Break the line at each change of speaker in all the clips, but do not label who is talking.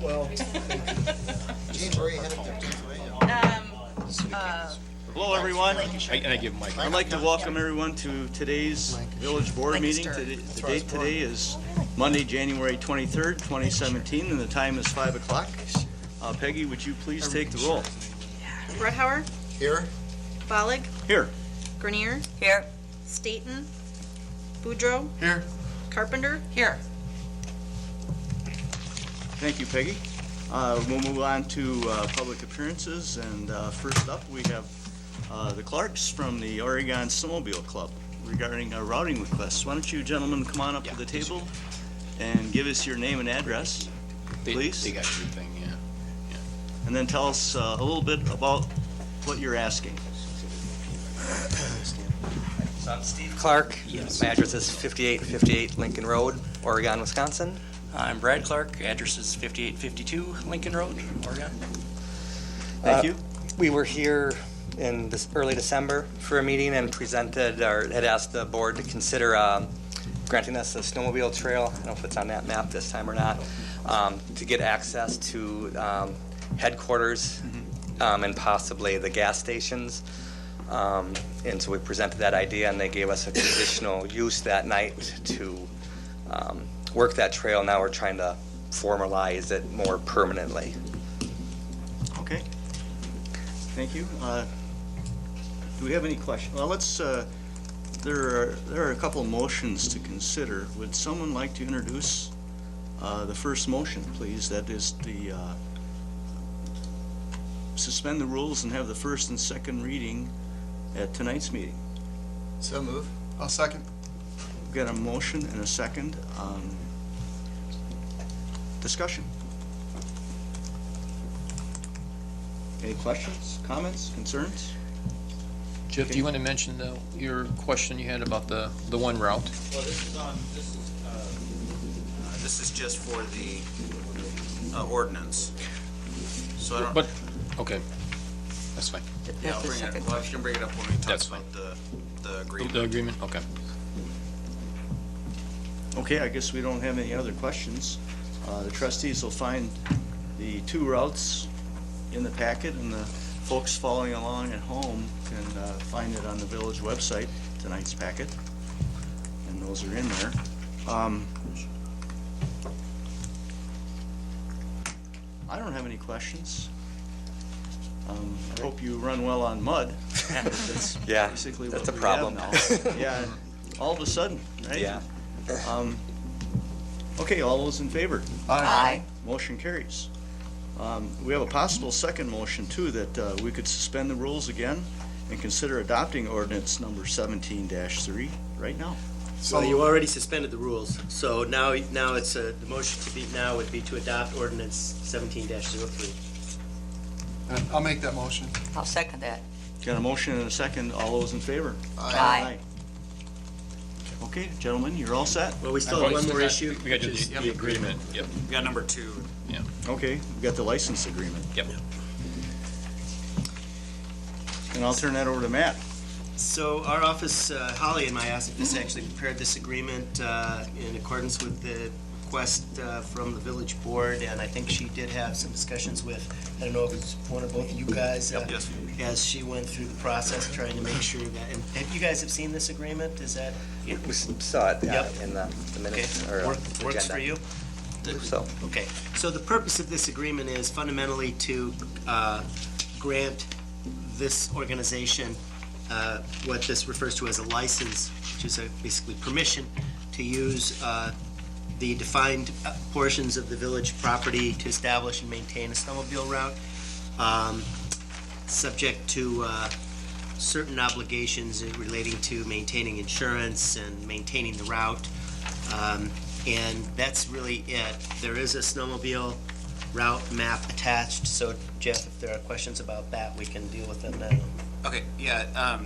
Well, James already had it there.
Hello, everyone.
And I give him my.
I'd like to welcome everyone to today's village board meeting. The date today is Monday, January 23rd, 2017, and the time is 5 o'clock. Peggy, would you please take the roll?
Redhauer,
Here?
Bollig,
Here.
Grenier,
Here.
Staten, Boudreaux,
Here.
Carpenter,
Here.
Thank you, Peggy. We'll move on to public appearances, and first up, we have the Clarks from the Oregon Snowmobile Club regarding routing requests. Why don't you gentlemen come on up to the table and give us your name and address, please?
They got everything, yeah.
And then tell us a little bit about what you're asking.
So I'm Steve Clark. My address is 5858 Lincoln Road, Oregon, Wisconsin.
I'm Brad Clark. Address is 5852 Lincoln Road, Oregon.
Thank you.
We were here in this early December for a meeting and presented, or had asked the board to consider granting us a snowmobile trail. I don't know if it's on that map this time or not, to get access to headquarters and possibly the gas stations. And so we presented that idea, and they gave us a conditional use that night to work that trail. Now we're trying to formalize it more permanently.
Okay. Thank you. Do we have any questions? Well, let's. There are a couple of motions to consider. Would someone like to introduce the first motion, please? That is the suspend the rules and have the first and second reading at tonight's meeting.
So move. I'll second.
We've got a motion and a second. Discussion. Any questions, comments, concerns?
Jeff, do you want to mention your question you had about the one route?
Well, this is just for the ordinance. So I don't.
But, okay, that's fine.
Yeah, I'll bring it. Well, you can bring it up when we talk
That's
about the agreement.
The agreement, okay.
Okay, I guess we don't have any other questions. The trustees will find the two routes in the packet, and the folks following along at home can find it on the village website, tonight's packet, and those are in there. I don't have any questions. I hope you run well on mud. That's
Yeah,
basically
that's
what
a
we have
problem.
now. Yeah, all of a sudden, right?
Yeah.
Okay, all those in favor?
Aye.
Motion carries. We have a possible second motion too, that we could suspend the rules again and consider adopting ordinance number 17-3 right now.
So you already suspended the rules, so now it's the motion to be now would be to adopt ordinance 17-03.
I'll make that motion.
I'll second that.
Got a motion and a second. All those in favor?
Aye.
Okay, gentlemen, you're all set?
Well, we still have one more issue.
We got to do
which is-
the agreement, yep,
We got number 2.
yeah,
Okay, we've got the license agreement.
yep.
And I'll turn that over to Matt.
So our office, Holly in my office actually prepared this agreement in accordance with the request from the village board, and I think she did have some discussions with, I don't know if it's one or both of you guys,
Yes.
as she went through the process, trying to make sure that, and have you guys have seen this agreement? Is that,
We saw it
Yep.
in the
okay,
minutes. Or
works for
agenda.
you?
So,
Okay, so the purpose of this agreement is fundamentally to grant this organization what this refers to as a license, which is basically permission to use the defined portions of the village property to establish and maintain a snowmobile route, subject to certain obligations relating to maintaining insurance and maintaining the route. And that's really it. There is a snowmobile route map attached, so Jeff, if there are questions about that, we can deal with them now.
Okay, yeah,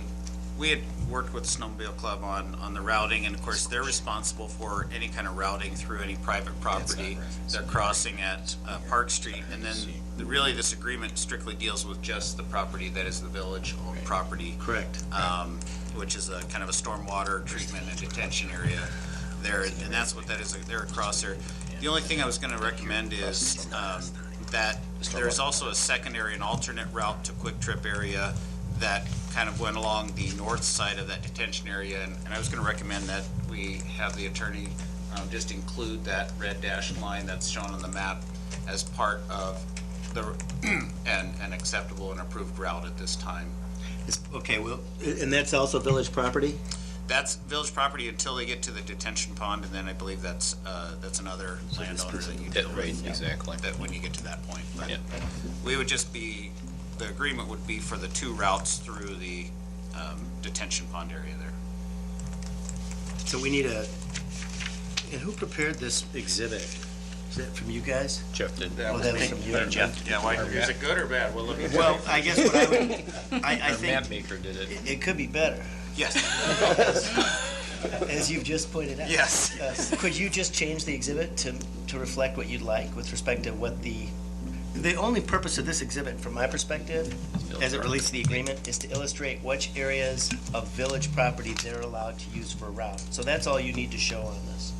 we had worked with the Snowmobile Club on the routing, and of course, they're responsible for any kind of routing through any private property. They're crossing at Park Street, and then really this agreement strictly deals with just the property that is the village-owned property.
Correct.
Which is a kind of a stormwater treatment and detention area there, and that's what that is. They're across there. The only thing I was going to recommend is that there's also a secondary and alternate route to Quick Trip area that kind of went along the north side of that detention area, and I was going to recommend that we have the attorney just include that red dashed line that's shown on the map as part of the, an acceptable and approved route at this time.
Okay, well, and that's also village property?
That's village property until they get to the detention pond, and then I believe that's another landowner that you deal with.
Right, exactly.
That when you get to that point. But
Yeah.
we would just be, the agreement would be for the two routes through the detention pond area there.
So we need a, and who prepared this exhibit? Is that from you guys?
Jeff did.
Oh, that was from you.
Jeff.
Yeah, why, is it good or bad? Well, let me.
Well, I guess what I would, I
Our
think
map maker did it.
it could be better,
Yes,
as you've just pointed out.
yes.
Could you just change the exhibit to reflect what you'd like with respect to what the only purpose of this exhibit, from my perspective, as it relates to the agreement, is to illustrate which areas of village property they're allowed to use for a route. So that's all you need to show on this.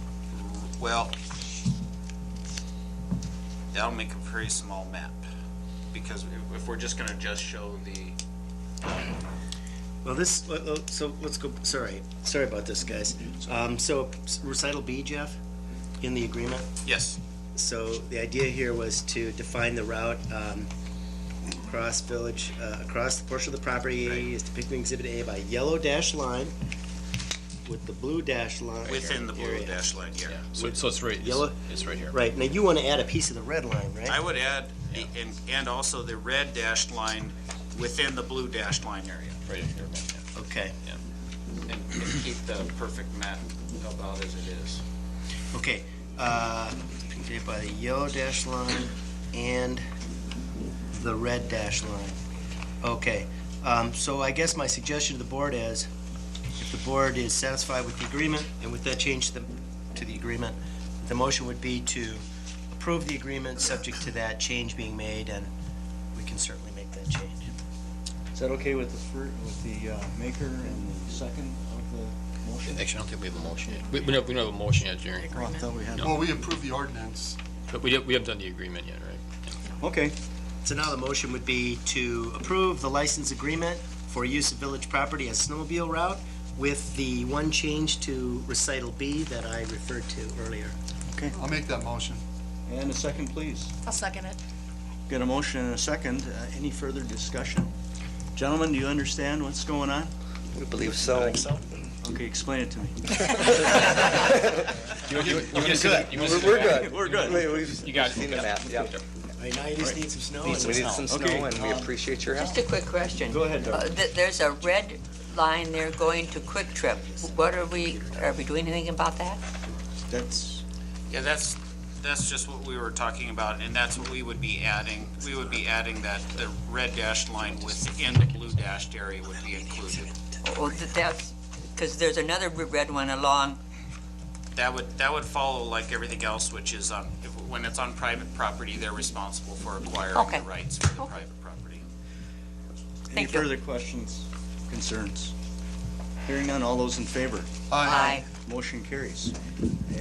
Well, that'll make a very small map, because if we're just gonna just show the,
Well, this, so let's go, sorry about this, guys. So recital B, Jeff, in the agreement?
yes,
So the idea here was to define the route across village, across the portion of the property is depicted in Exhibit A by yellow dashed line with the blue dashed line.
within the blue
area.
dash line here.
So it's right,
Yellow?
it's right here.
Right, now you want to add a piece of the red line, right?
I would add, and also the red dashed line within the blue dashed line area.
Right here, man.
Okay,
And keep the perfect map about as it is.
okay. Depicted by the yellow dashed line and the red dashed line. Okay, so I guess my suggestion to the board is, if the board is satisfied with the agreement, and with that change to the agreement, the motion would be to approve the agreement, subject to that change being made, and we can certainly make that change.
Is that okay with the maker and the second of the motion?
Actually, I don't think we have a motion yet. We don't have a motion yet, Jerry.
Oh, I thought we had.
Well, we approved the ordinance.
But we haven't done the agreement yet, right?
Okay,
So now the motion would be to approve the license agreement for use of village property as snowmobile route, with the one change to recital B that I referred to earlier.
I'll make that motion.
and a second, please.
I'll second it.
Got a motion and a second. Any further discussion? Gentlemen, do you understand what's going on?
We believe so.
Okay, explain it to me.
We're good.
We're good.
We've
You got it.
seen the map, yeah.
All right, now you just need some snow.
We need some snow,
Okay.
and we appreciate your help.
Just a quick question.
Go ahead, Doug.
There's a red line there going to Quick Trip. What are we doing anything about that?
That's,
Yeah, that's just what we were talking about, and that's what we would be adding. We would be adding that the red dashed line within the blue dashed area would be included.
Well, that's, because there's another red one along,
That would follow like everything else, which is when it's on private property, they're responsible for acquiring
Okay.
the rights for the
Okay.
private property.
any
Thank you.
further questions, concerns? Hearing none, all those in favor?
aye.
Motion carries.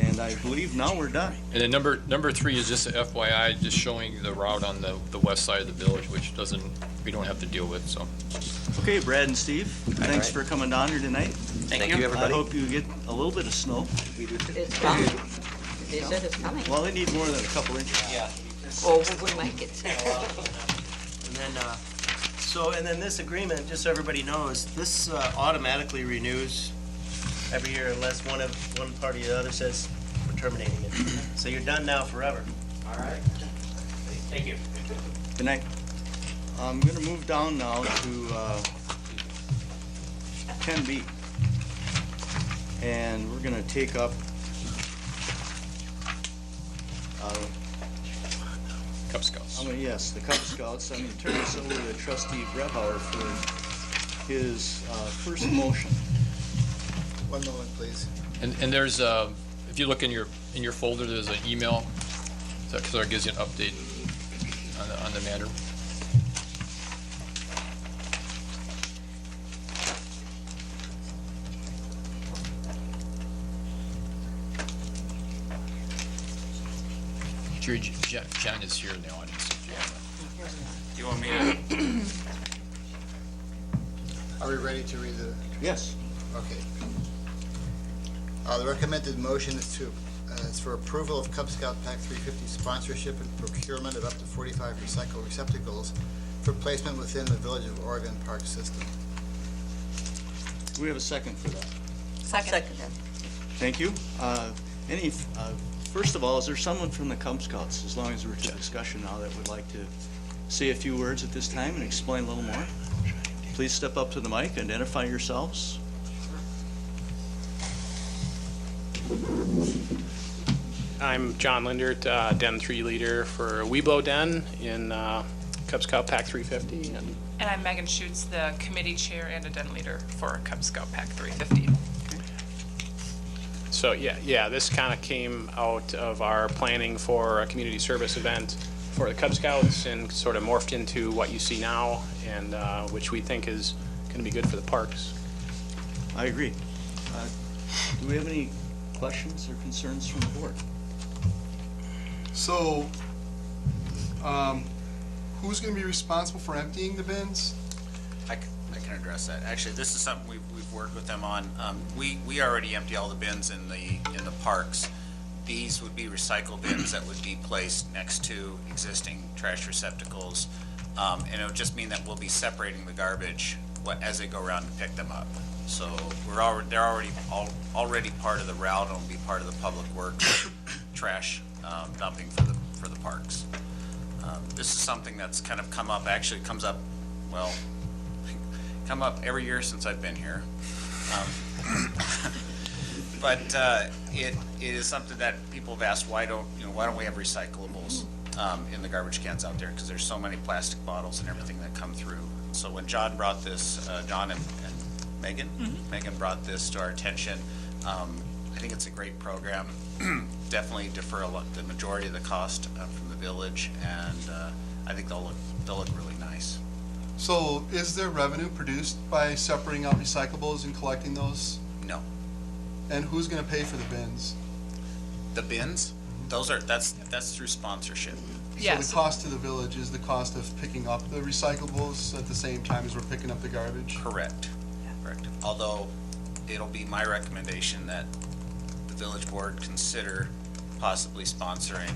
And I believe now we're done.
And then number 3 is just a FYI, just showing the route on the west side of the village, which we don't have to deal with, so.
Okay, Brad and Steve, thanks for coming down here tonight.
Thank you,
I
everybody.
hope you get a little bit of snow.
It's coming. They said it's coming.
Well, they need more than a couple inches.
Oh, we might get sick.
And then, and then this agreement, just so everybody knows, this automatically renews every year unless one party or the other says we're terminating it. So you're done now forever. All right. Thank you.
Good night. I'm gonna move down now to 10B. And we're gonna take up
Cub Scouts.
yes, the Cub Scouts. I'm gonna turn this over to Trustee Brevauer for his first motion.
One moment, please.
And there's, if you look in your folder, there's an email that sort of gives you an update on the matter. here, Jen is here in the audience.
Do you want me to?
Are we ready to read the,
Yes.
okay. The recommended motion is for approval of Cub Scout Pack 350 sponsorship and procurement of up to 45 recycled receptacles for placement within the Village of Oregon Park system.
Do we have a second for that?
Second.
Thank you. First of all, is there someone from the Cub Scouts, as long as we're to discussion now, that would like to say a few words at this time and explain a little more? Please step up to the mic, identify yourselves.
I'm John Lindert, Den 3 leader for Weeblo Den in Cub Scout Pack 350.
And I'm Megan Schutz, the committee chair and a den leader for Cub Scout Pack 350.
So yeah, this kind of came out of our planning for a community service event for the Cub Scouts and sort of morphed into what you see now, and which we think is going to be good for the parks.
I agree. Do we have any questions or concerns from the board?
So, who's going to be responsible for emptying the bins?
I can address that. Actually, this is something we've worked with them on. We already empty all the bins in the parks. These would be recycle bins that would be placed next to existing trash receptacles. And it would just mean that we'll be separating the garbage as they go around to pick them up. So they're already part of the route and will be part of the public works trash dumping for the parks. This is something that's kind of come up, actually comes up, well, come up every year since I've been here. But it is something that people have asked, why don't we have recyclables in the garbage cans out there? Because there's so many plastic bottles and everything that come through. So when John brought this, John and Megan, Megan brought this to our attention. I think it's a great program. Definitely defer the majority of the cost from the village, and I think they'll look really nice.
So is there revenue produced by separating out recyclables and collecting those?
No.
And who's going to pay for the bins?
The bins, that's through sponsorship.
Yes.
So the cost to the village is the cost of picking up the recyclables at the same time as we're picking up the garbage?
Correct. Correct. Although it'll be my recommendation that the village board consider possibly sponsoring.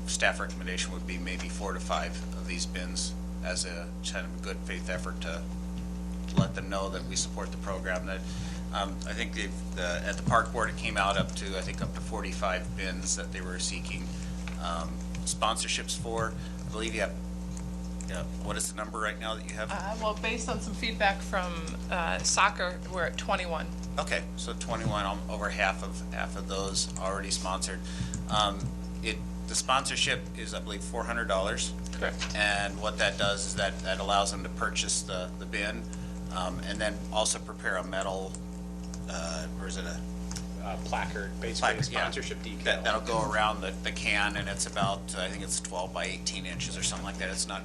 Staff recommendation would be maybe 4 to 5 of these bins as a kind of a good faith effort to let them know that we support the program. That I think at the park board it came out up to 45 bins that they were seeking sponsorships for. I believe you have. What is the number right now that you have?
Well, based on some feedback from soccer, we're at 21.
Okay, so 21, over half of those already sponsored. The sponsorship is, I believe, $400.
Correct.
And what that does is that allows them to purchase the bin, and then also prepare a metal, or is it a
Placard, basically a
placard, yeah,
sponsorship decal.
that'll go around the can, and it's about, I think it's 12 by 18 inches or something like that. It's not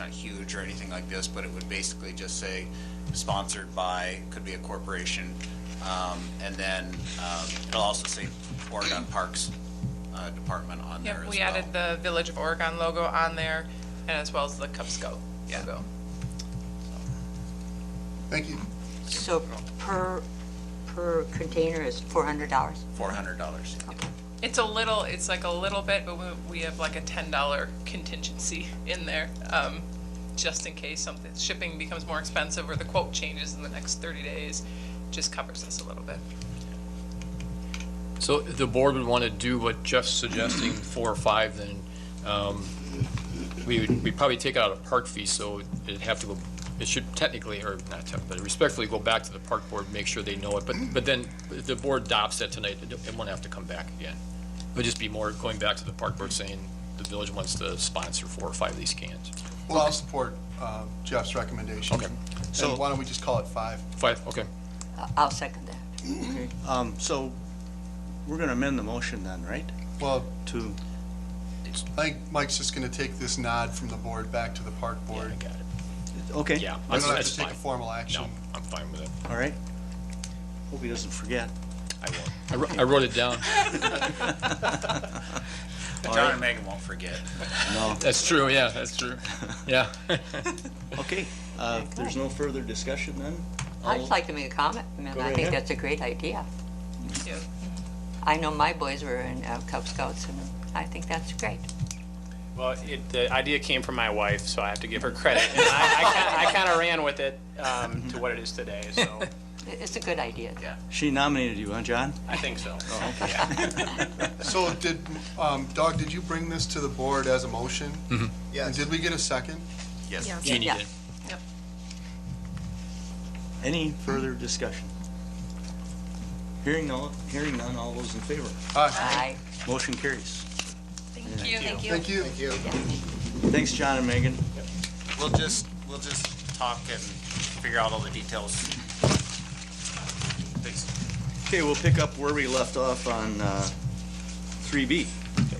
huge or anything like this, but it would basically just say sponsored by, could be a corporation, and then it'll also say Oregon Parks Department on there as well.
We added the Village of Oregon logo on there, and as well as the Cub Scout logo.
Thank you.
So per container is $400?
$400.
It's like a little bit, but we have like a $10 contingency in there, just in case shipping becomes more expensive or the quote changes in the next 30 days, just covers us a little bit.
So if the board would want to do what Jeff's suggesting, 4 or 5, then we'd probably take out a park fee, so it'd have to go, it should technically, or not technically, but respectfully go back to the park board, make sure they know it. But then if the board adopts that tonight, it won't have to come back again. It would just be more going back to the park board saying the village wants to sponsor 4 or 5 of these cans.
Well, I'll support Jeff's recommendation.
Okay.
So why don't we just call it 5?
5, okay.
I'll second that.
So we're going to amend the motion then, right?
Well,
To,
I think Mike's just going to take this nod from the board back to the park board.
I got it.
okay.
Yeah,
We don't have
that's
to take a
fine.
formal action.
No, I'm fine with it.
All right. Hope he doesn't forget.
I won't. I wrote it down.
John and Megan won't forget.
No.
That's true, yeah, that's true. Yeah.
Okay, if there's no further discussion then?
I'd just like to make a comment. I mean,
Go
I
right
think
ahead.
that's a great idea.
Yeah.
I know my boys were in Cub Scouts, and I think that's great.
Well, the idea came from my wife, so I have to give her credit. And I kind of ran with it to what it is today, so
It's a good idea.
yeah,
She nominated you, huh, John?
I think so.
So did, Doug, did you bring this to the board as a motion? And
Yes.
did we get a second?
Yes.
Jeannie
Yeah.
did.
Any further discussion? Hearing none, all those in favor?
Aye.
Motion carries.
Thank you.
Thank you.
Thank you.
Thanks, John and Megan.
We'll just talk and figure out all the details. Thanks.
Okay, we'll pick up where we left off on 3B.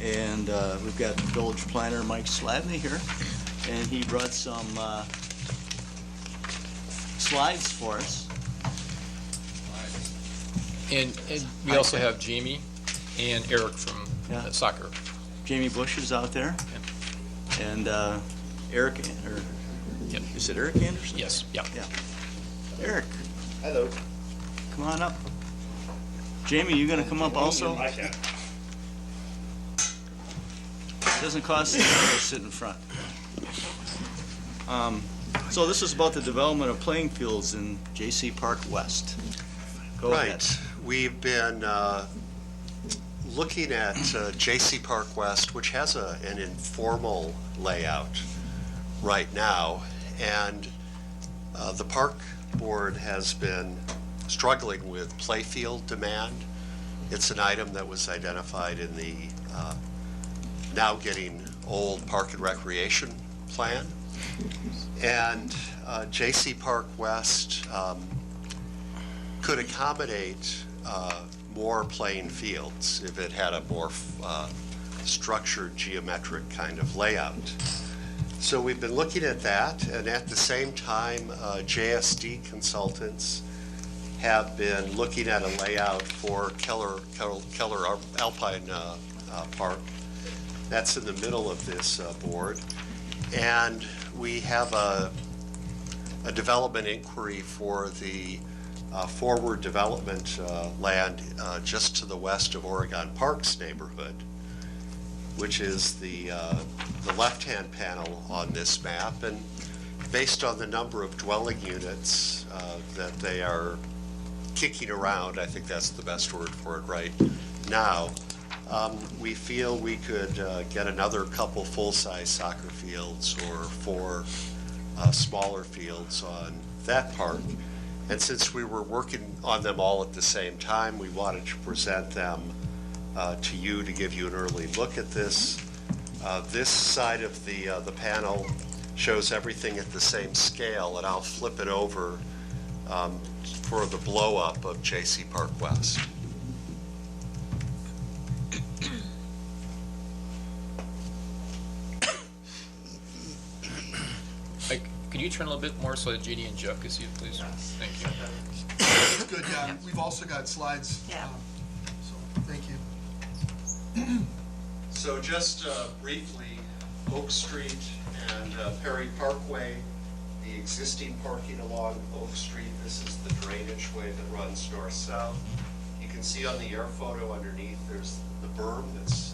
And we've got village planner Mike Slavny here, and he brought some slides for us.
And we also have Jamie and Eric from
Yeah.
soccer.
Jamie Bush is out there. And Eric, or
Yep.
is it Eric Anderson?
Yes, yeah.
Yeah. Eric,
Hello.
come on up. Jamie, you gonna come up also? Doesn't cost anything to sit in front. So this is about the development of playing fields in J.C. Park West. Go ahead.
Right. We've been looking at J.C. Park West, which has an informal layout right now, and the park board has been struggling with playfield demand. It's an item that was identified in the now getting old Park and Recreation Plan. And J.C. Park West could accommodate more playing fields if it had a more structured geometric kind of layout. So we've been looking at that, and at the same time, JSD consultants have been looking at a layout for Keller Alpine Park. That's in the middle of this board. And we have a development inquiry for the forward development land just to the west of Oregon Parks neighborhood, which is the left-hand panel on this map. And based on the number of dwelling units that they are kicking around, I think that's the best word for it right now, we feel we could get another couple full-size soccer fields or 4 smaller fields on that park. And since we were working on them all at the same time, we wanted to present them to you to give you an early look at this. This side of the panel shows everything at the same scale, and I'll flip it over for the blow-up of J.C. Park West.
Could you turn a little bit more so that Jeannie and Jeff can see it, please? Thank you.
That's good, yeah. We've also got slides.
Yeah.
So, thank you.
So just briefly, Oak Street and Perry Parkway, the existing parking along Oak Street. This is the drainage way that runs north-south. You can see on the air photo underneath, there's the berm that's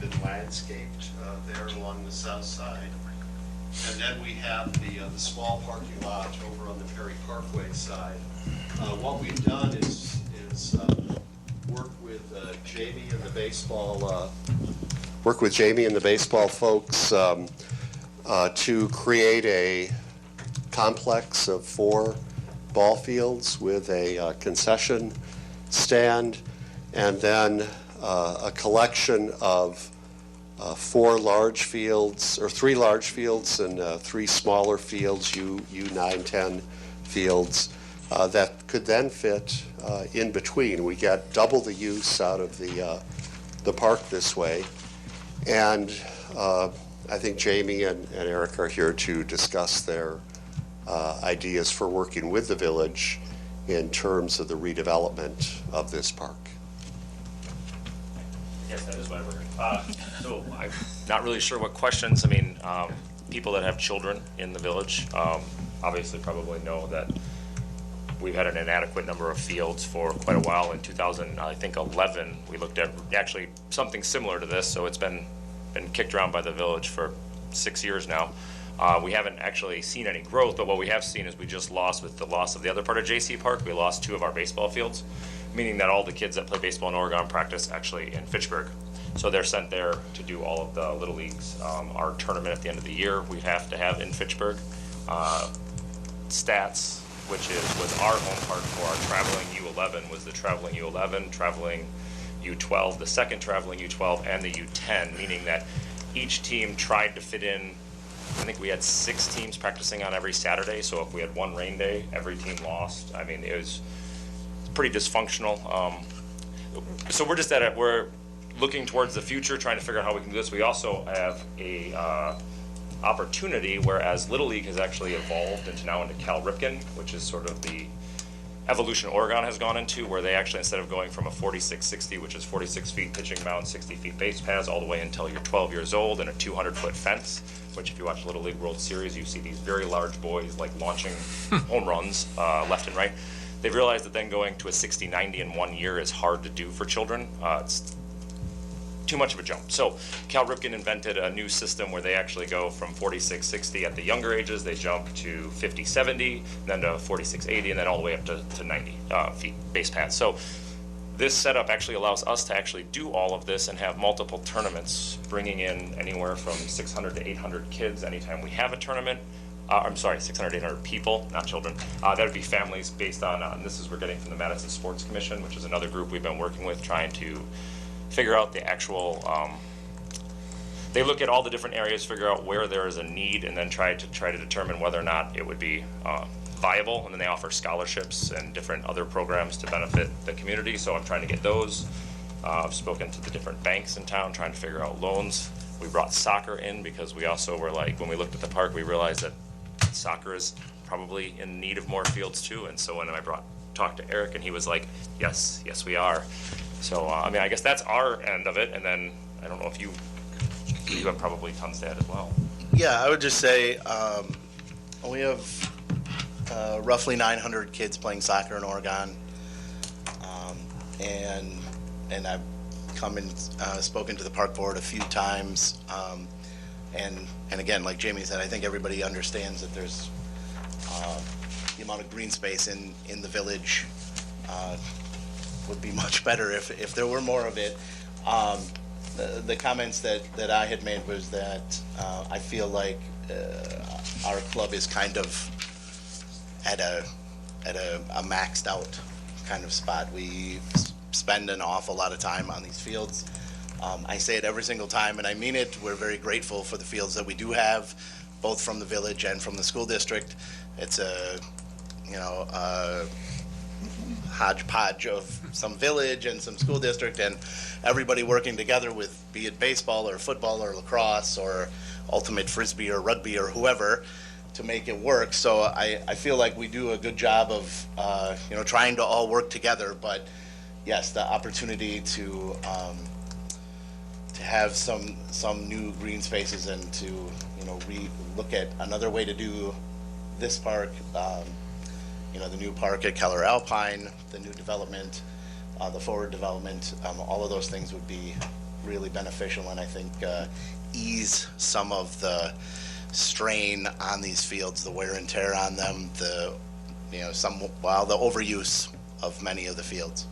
been landscaped there along the south side. And then we have the small parking lot over on the Perry Parkway side. What we've done is work with Jamie and the baseball folks to create a complex of 4 ball fields with a concession stand, and then a collection of 4 large fields, or 3 large fields and 3 smaller fields, U9, 10 fields, that could then fit in between. We get double the use out of the park this way. And I think Jamie and Eric are here to discuss their ideas for working with the village in terms of the redevelopment of this park.
Yes, that is why we're
So I'm not really sure what questions, I mean, people that have children in the village, obviously probably know that we've had an inadequate number of fields for quite a while. In 2011, we looked at actually something similar to this, so it's been kicked around by the village for 6 years now. We haven't actually seen any growth, but what we have seen is we just lost, with the loss of the other part of JC Park, we lost 2 of our baseball fields, meaning that all the kids that play baseball in Oregon practice actually in Fitchburg. So they're sent there to do all of the Little Leagues. Our tournament at the end of the year, we have to have in Fitchburg. Stats, which was our home park for our traveling U11, was the traveling U11, traveling U12, the second traveling U12, and the U10, meaning that each team tried to fit in. I think we had 6 teams practicing on every Saturday, so if we had one rain day, every team lost. I mean, it was pretty dysfunctional. So we're just we're looking towards the future, trying to figure out how we can do this. We also have a opportunity, whereas Little League has actually evolved into Cal Ripken, which is sort of the evolution Oregon has gone into, where they actually, instead of going from a 46-60, which is 46 feet pitching mound, 60 feet base paths, all the way until you're 12 years old, and a 200-foot fence, which if you watch Little League World Series, you see these very large boys like launching home runs left and right. They've realized that then going to a 60-90 in 1 year is hard to do for children. It's too much of a jump. So Cal Ripken invented a new system where they actually go from 46-60 at the younger ages, they jump to 50-70, then to 46-80, and then all the way up to 90 feet base paths. So this setup actually allows us to actually do all of this and have multiple tournaments, bringing in anywhere from 600 to 800 kids anytime we have a tournament. 600 to 800 people, not children. That would be families based on, and this is we're getting from the Madison Sports Commission, which is another group we've been working with, trying to figure out the actual, they look at all the different areas, figure out where there is a need, and then try to determine whether or not it would be viable, and then they offer scholarships and different other programs to benefit the community, so I'm trying to get those. I've spoken to the different banks in town, trying to figure out loans. We brought soccer in because we also were like, when we looked at the park, we realized that soccer is probably in need of more fields too, and so when I talked to Eric, and he was like, yes, we are. So, I mean, I guess that's our end of it, and then I don't know if you have probably tons to add as well.
Yeah, I would just say we have roughly 900 kids playing soccer in Oregon, and I've come and spoken to the park board a few times, and again, like Jamie said, I think everybody understands that there's the amount of green space in the village would be much better if there were more of it. The comments that I had made was that I feel like our club is kind of at a maxed out kind of spot. We spend an awful lot of time on these fields. I say it every single time, and I mean it. We're very grateful for the fields that we do have, both from the village and from the school district. It's a hodgepodge of some village and some school district, and everybody working together with, be it baseball or football or lacrosse or ultimate frisbee or rugby or whoever, to make it work. So I feel like we do a good job of trying to all work together. But yes, the opportunity to have some new green spaces and to look at another way to do this park. The new park at Keller Alpine, the new development, the forward development, all of those things would be really beneficial, and I think ease some of the strain on these fields, the wear and tear on them, the overuse of many of the fields.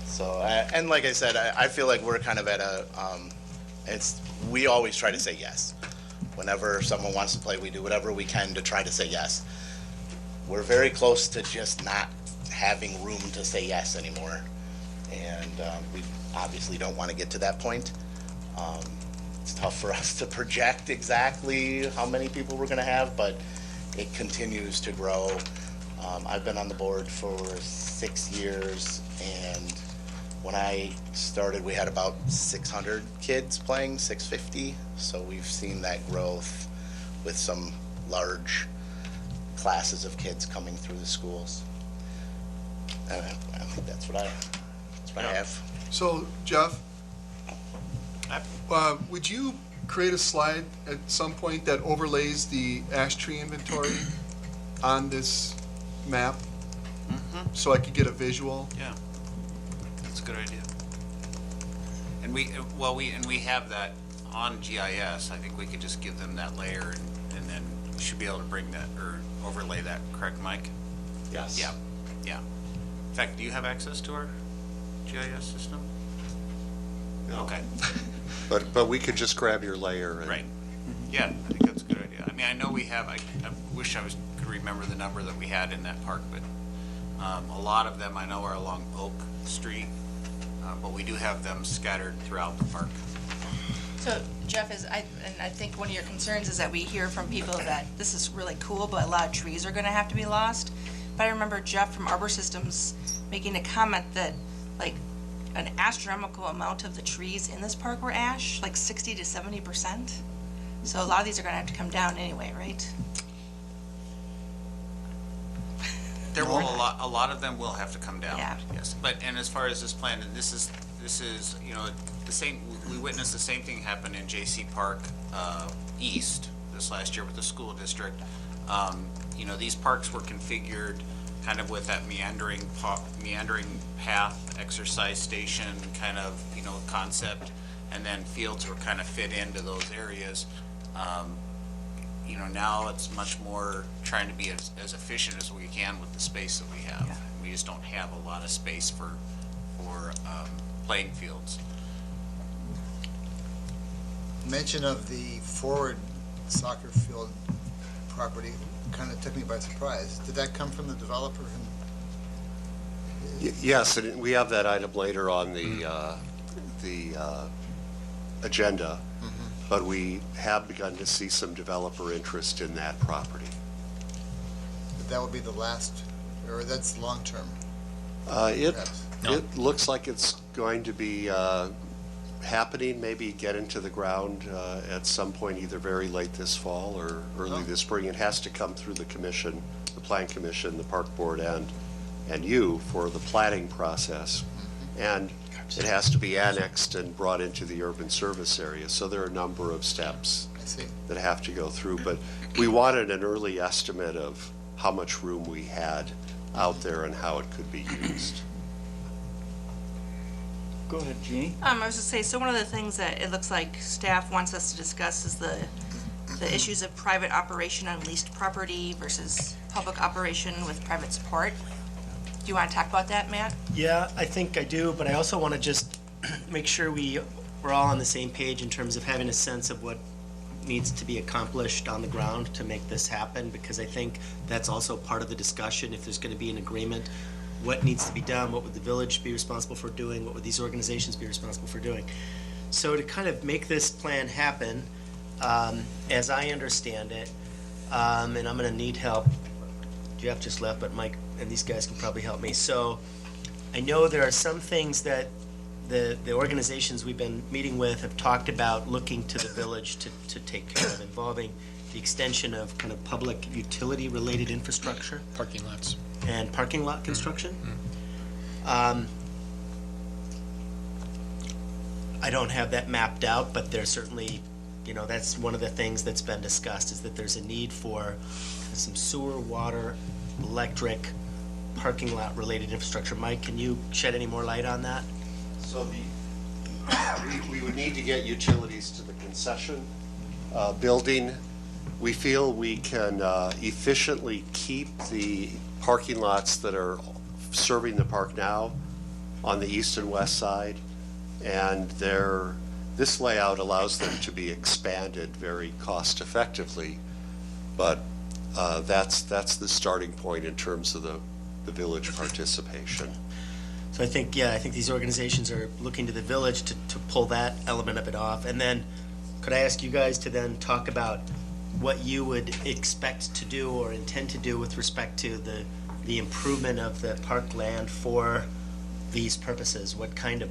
So, and like I said, I feel like we're kind of at we always try to say yes. Whenever someone wants to play, we do whatever we can to try to say yes. We're very close to just not having room to say yes anymore, and we obviously don't want to get to that point. It's tough for us to project exactly how many people we're going to have, but it continues to grow. I've been on the board for 6 years, and when I started, we had about 600 kids playing, 650, so we've seen that growth with some large classes of kids coming through the schools. I think that's what I have.
So, Jeff, Would you create a slide at some point that overlays the ash tree inventory on this map? So I could get a visual?
Yeah, that's a good idea. And we have that on GIS. I think we could just give them that layer and then we should be able to bring that or overlay that, correct, Mike?
Yes.
Yeah, yeah. In fact, do you have access to our GIS system?
No.
Okay.
But we could just grab your layer and.
Right. Yeah, I think that's a good idea. I mean, I know we have, I wish I could remember the number that we had in that park, but a lot of them I know are along Oak Street, but we do have them scattered throughout the park.
So Jeff, I think one of your concerns is that we hear from people that this is really cool, but a lot of trees are gonna have to be lost. But I remember Jeff from Arbor Systems making a comment that like an astronomical amount of the trees in this park were ash, like 60 to 70%. So a lot of these are gonna have to come down anyway, right?
There will, a lot of them will have to come down.
Yeah.
Yes, and as far as this plan, and this is, you know, the same, we witnessed the same thing happen in J.C. Park, East this last year with the school district. You know, these parks were configured kind of with that meandering path, exercise station kind of, you know, concept, and then fields were kind of fit into those areas. You know, now it's much more trying to be as efficient as we can with the space that we have.
Yeah.
We just don't have a lot of space for playing fields.
Mention of the forward soccer field property kind of took me by surprise. Did that come from the developer?
Yes, and we have that item later on the agenda, but we have begun to see some developer interest in that property.
That would be the last, or that's long-term?
It looks like it's going to be happening, maybe get into the ground at some point, either very late this fall or early this spring. It has to come through the commission, the Plan Commission, the Park Board, and you for the planning process. And it has to be annexed and brought into the urban service area. So there are a number of steps that have to go through. But we wanted an early estimate of how much room we had out there and how it could be used.
Go ahead, Jeannie.
I was gonna say, so one of the things that it looks like staff wants us to discuss is the issues of private operation on leased property versus public operation with private support. Do you want to talk about that, Matt?
Yeah, I think I do, but I also want to just make sure we're all on the same page in terms of having a sense of what needs to be accomplished on the ground to make this happen, because I think that's also part of the discussion. If there's going to be an agreement, what needs to be done, what would the village be responsible for doing, what would these organizations be responsible for doing? So to kind of make this plan happen, as I understand it, and I'm going to need help, Jeff just left, but Mike and these guys can probably help me. So I know there are some things that the organizations we've been meeting with have talked about looking to the village to take care of, involving the extension of kind of public utility-related infrastructure.
Parking lots.
And parking lot construction. I don't have that mapped out, but there's certainly, you know, that's one of the things that's been discussed, is that there's a need for some sewer, water, electric, parking lot related infrastructure. Mike, can you shed any more light on that?
So we would need to get utilities to the concession building. We feel we can efficiently keep the parking lots that are serving the park now on the east and west side, and this layout allows them to be expanded very cost effectively, but that's the starting point in terms of the village participation.
So I think these organizations are looking to the village to pull that element of it off. And then could I ask you guys to then talk about what you would expect to do or intend to do with respect to the improvement of the park land for these purposes? What kind of,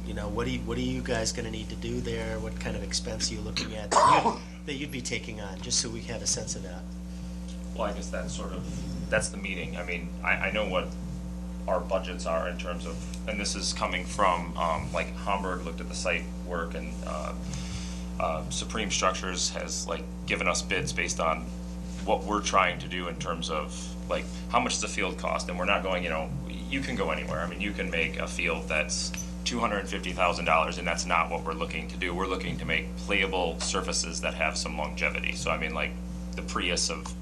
you know, what are you guys going to need to do there? What kind of expense are you looking at that you'd be taking on, just so we have a sense of that?
Well, I guess that's the meeting. I mean, I know what our budgets are in terms of, and this is coming from, like Hamburg looked at the site work, and Supreme Structures has like given us bids based on what we're trying to do in terms of like, how much does a field cost? And we're not going, you can go anywhere. I mean, you can make a field that's $250,000, and that's not what we're looking to do. We're looking to make playable surfaces that have some longevity. So I mean, like the Prius of,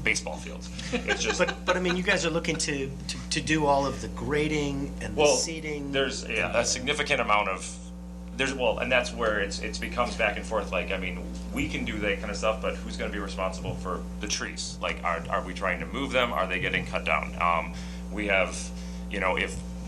baseball fields. It's just,
But I mean, you guys are looking to do all of the grading and the
well,
seating.
there's a significant amount of, and that's where it becomes back and forth. Like, I mean, we can do that kind of stuff, but who's going to be responsible for the trees? Like, are we trying to move them? Are they getting cut down? We have,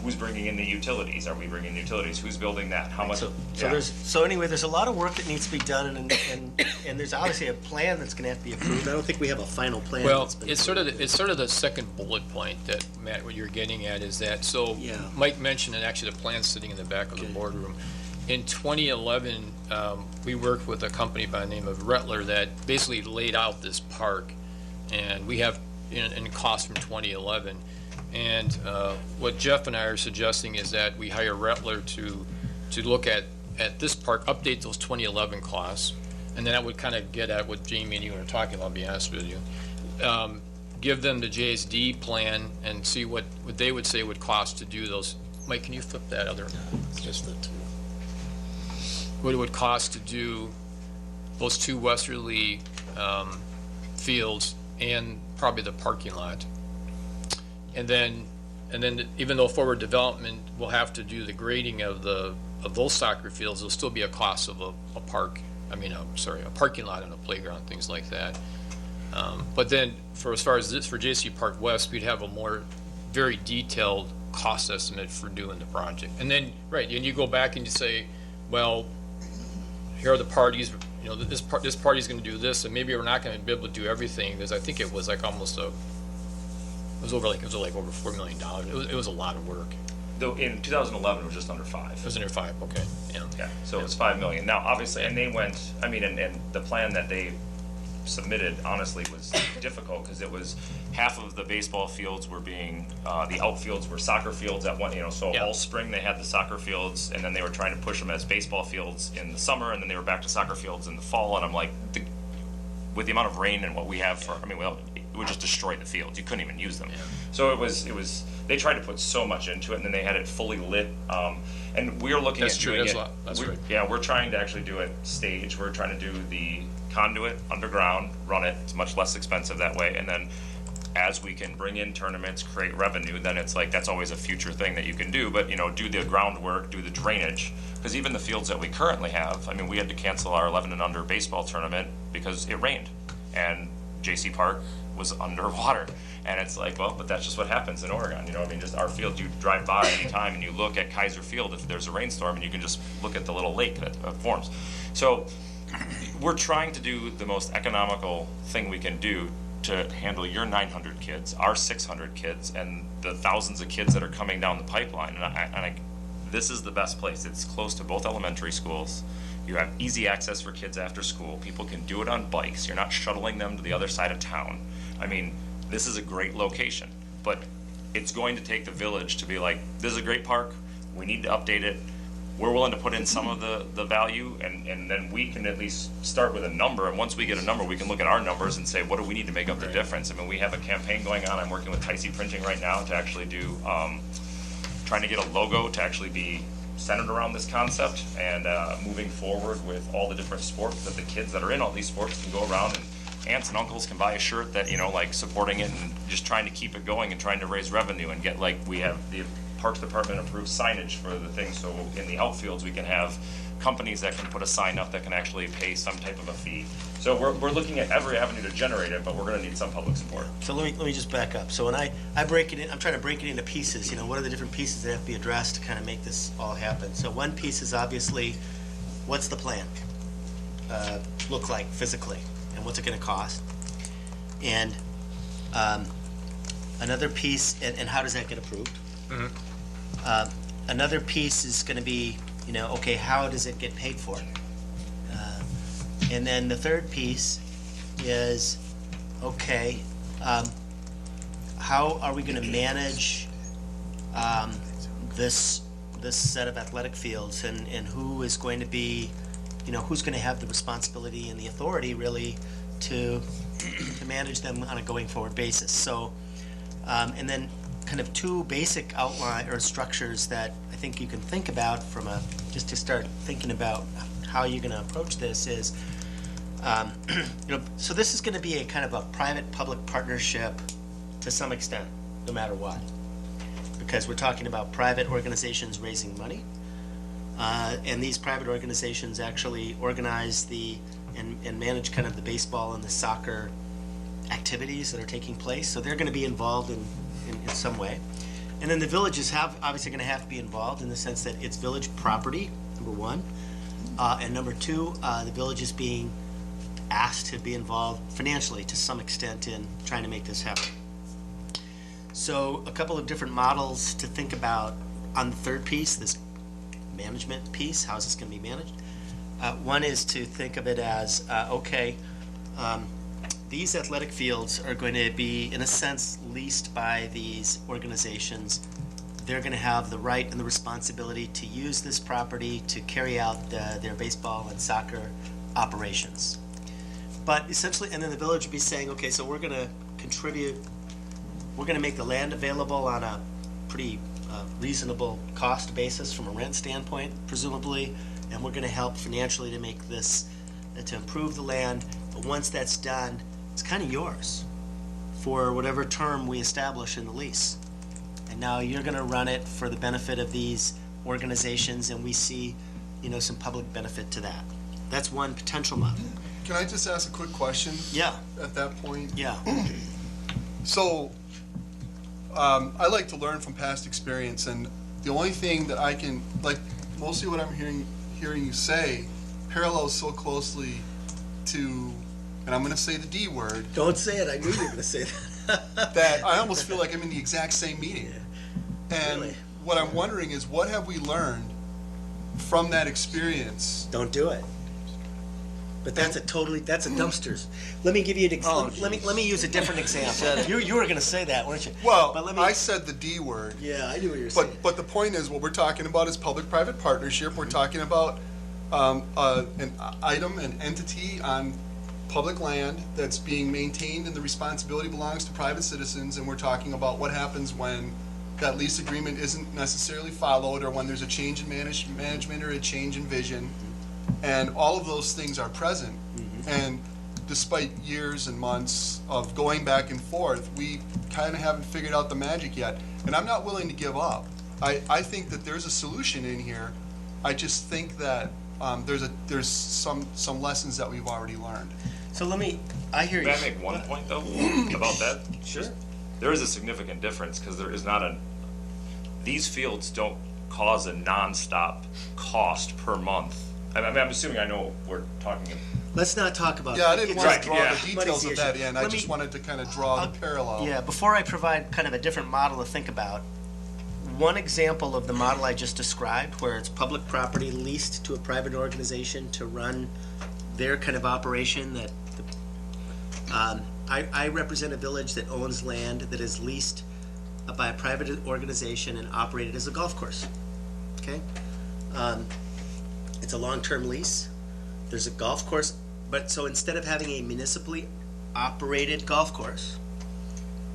who's bringing in the utilities? Are we bringing utilities? Who's building that? How much?
There's a lot of work that needs to be done, and there's obviously a plan that's going to have to be approved. I don't think we have a final plan.
Well,
that's been
it's sort of the second bullet point that, Matt, what you're getting at is that, so Mike mentioned, and actually the plan's sitting in the back of the boardroom. In 2011, we worked with a company by the name of Rettler that basically laid out this park, and we have in cost from 2011. And what Jeff and I are suggesting is that we hire Rettler to look at this park, update those 2011 costs, and then that would kind of get at what Jamie and you were talking about, to be honest with you. Give them the JSD plan and see what they would say would cost to do those. Mike, can you flip that other? Just the two. What it would cost to do those two westerly fields and probably the parking lot. And then even though forward development will have to do the grading of those soccer fields, there'll still be a cost of a parking lot and a playground, things like that. But then as far as this, for JC Park West, we'd have a more very detailed cost estimate for doing the project. And then, and you go back and you say, well, here are the parties, this party's gonna do this, and maybe we're not gonna be able to do everything, because I think it was like almost it was over $4 million. It was a lot of work.
Though in 2011, it was just under 5.
It was under 5, okay, yeah.
Yeah, so it was 5 million. Now, obviously, and they went, and the plan that they submitted honestly was difficult, because it was half of the baseball fields were being, the outfields were soccer fields at one, so all spring they had the soccer fields, and then they were trying to push them as baseball fields in the summer, and then they were back to soccer fields in the fall, and I'm like, with the amount of rain and what we have it would just destroy the fields. You couldn't even use them. Yeah. So it was, they tried to put so much into it, and then they had it fully lit, and we're looking at doing it.
That's right.
Yeah, we're trying to actually do it staged. We're trying to do the conduit underground, run it. It's much less expensive that way. And then as we can bring in tournaments, create revenue, then it's like, that's always a future thing that you can do. But, do the groundwork, do the drainage. Because even the fields that we currently have, we had to cancel our 11 and under baseball tournament because it rained. And JC Park was underwater. And it's like, well, but that's just what happens in Oregon. Just our field, you drive by anytime and you look at Kaiser Field if there's a rainstorm, and you can just look at the little lake that forms. So we're trying to do the most economical thing we can do to handle your 900 kids, our 600 kids, and the thousands of kids that are coming down the pipeline. And this is the best place. It's close to both elementary schools. You have easy access for kids after school. People can do it on bikes. You're not shuttling them to the other side of town. This is a great location, but it's going to take the village to be like, this is a great park. We need to update it. We're willing to put in some of the value, and then we can at least start with a number. And once we get a number, we can look at our numbers and say, what do we need to make up the difference? We have a campaign going on. I'm working with Ticey Printing right now to actually do, trying to get a logo to actually be centered around this concept, and moving forward with all the different sports that the kids that are in all these sports can go around, and aunts and uncles can buy a shirt that, supporting it, and just trying to keep it going and trying to raise revenue and get, we have the Parks Department approved signage for the thing, so in the outfields we can have companies that can put a sign up that can actually pay some type of a fee. So we're looking at every avenue to generate it, but we're gonna need some public support.
So let me just back up. So when I break it in, I'm trying to break it into pieces. What are the different pieces that have to be addressed to kind of make this all happen? So one piece is obviously, what's the plan look like physically, and what's it gonna cost? And another piece, and how does that get approved? Another piece is going to be, okay, how does it get paid for? And then the third piece is, okay, how are we going to manage this set of athletic fields and who is going to be, who's going to have the responsibility and the authority really to manage them on a going forward basis. So, and then kind of two basic outline or structures that I think you can think about just to start thinking about how you're going to approach this is, so this is going to be a kind of a private-public partnership to some extent, no matter what. Because we're talking about private organizations raising money, and these private organizations actually organize and manage kind of the baseball and the soccer activities that are taking place. So they're going to be involved in some way. And then the villages obviously going to have to be involved in the sense that it's village property, number one. And number two, the village is being asked to be involved financially to some extent in trying to make this happen. So a couple of different models to think about on the third piece, this management piece, how is this going to be managed? One is to think of it as, these athletic fields are going to be, in a sense, leased by these organizations. They're going to have the right and the responsibility to use this property to carry out their baseball and soccer operations. But essentially, and then the village would be saying, okay, so we're going to contribute, we're going to make the land available on a pretty reasonable cost basis from a rent standpoint, presumably, and we're going to help financially to make this, to improve the land. But once that's done, it's kind of yours for whatever term we establish in the lease. And now you're going to run it for the benefit of these organizations, and we see, some public benefit to that. That's one potential model.
Can I just ask a quick question?
Yeah.
At that point?
Yeah.
So, I like to learn from past experience, and the only thing that I can, mostly what I'm hearing you say parallels so closely to, and I'm going to say the D word.
Don't say it. I knew you were going to say that.
That I almost feel like I'm in the exact same meeting. And
Really?
what I'm wondering is, what have we learned from that experience?
Don't do it. But that's a dumpsters. Let me give you an example. Let me use a different example. You were going to say that, weren't you?
Well,
But
I said the D word.
Yeah, I knew what you were saying.
But the point is, what we're talking about is public-private partnership. We're talking about an item, an entity on public land that's being maintained, and the responsibility belongs to private citizens. And we're talking about what happens when that lease agreement isn't necessarily followed, or when there's a change in management or a change in vision. And all of those things are present. And despite years and months of going back and forth, we kind of haven't figured out the magic yet. And I'm not willing to give up. I think that there's a solution in here. I just think that there's some lessons that we've already learned.
So I hear you.
May I make one point, though, about that?
Sure.
There is a significant difference, because there is not these fields don't cause a nonstop cost per month. I'm assuming I know what we're talking about.
Let's not talk about
Yeah, I didn't want to draw
yeah.
the details of that in. I
Let
just
me-
wanted to kind of draw the parallel.
Yeah, before I provide kind of a different model to think about, one example of the model I just described, where it's public property leased to a private organization to run their kind of operation, that I represent a village that owns land that is leased by a private organization and operated as a golf course. Okay? It's a long-term lease. There's a golf course, but so instead of having a municipally operated golf course,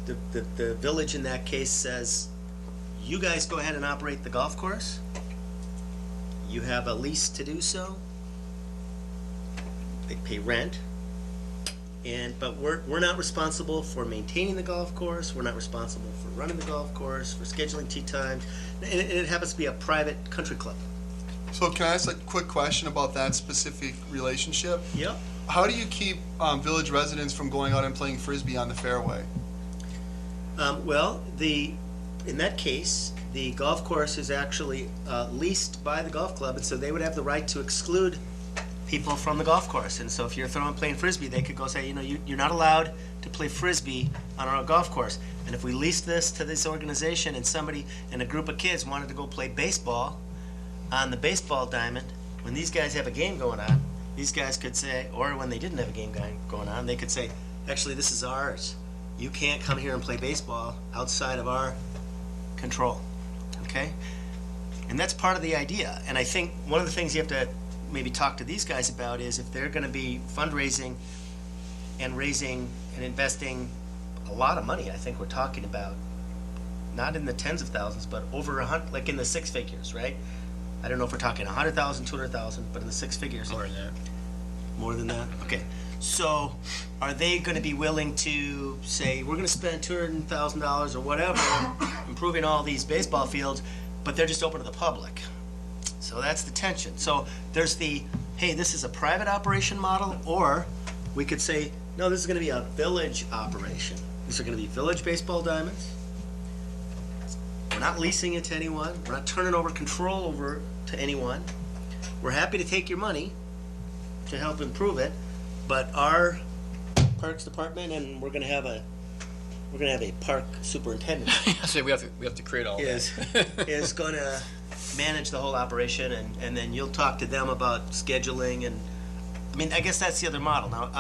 the village in that case says, you guys go ahead and operate the golf course. You have a lease to do so. They pay rent. But we're not responsible for maintaining the golf course. We're not responsible for running the golf course, for scheduling tee times. And it happens to be a private country club.
So can I ask a quick question about that specific relationship?
Yep.
How do you keep village residents from going out and playing Frisbee on the fairway?
In that case, the golf course is actually leased by the golf club, and so they would have the right to exclude people from the golf course. And so if you're playing Frisbee, they could go say, you're not allowed to play Frisbee on our golf course. And if we leased this to this organization and a group of kids wanted to go play baseball on the baseball diamond, when these guys have a game going on, these guys could say, or when they didn't have a game going on, they could say, actually, this is ours. You can't come here and play baseball outside of our control. okay? And that's part of the idea. And I think one of the things you have to maybe talk to these guys about is if they're gonna be fundraising and raising and investing a lot of money, I think we're talking about, not in the tens of thousands, but over like in the six figures, right? I don't know if we're talking 100,000, 200,000, but in the six figures.
More than that.
More than that? Okay. So are they going to be willing to say, we're going to spend $200,000 or whatever improving all these baseball fields, but they're just open to the public? So that's the tension. So there's the, hey, this is a private operation model, or we could say, no, this is going to be a village operation. These are going to be village baseball diamonds. We're not leasing it to anyone. We're not turning over control over to anyone. We're happy to take your money to help improve it, but our Parks Department, and we're gonna have a park superintendent
So we have to create all
is gonna manage the whole operation, and then you'll talk to them about scheduling, and I mean, I guess that's the other model now.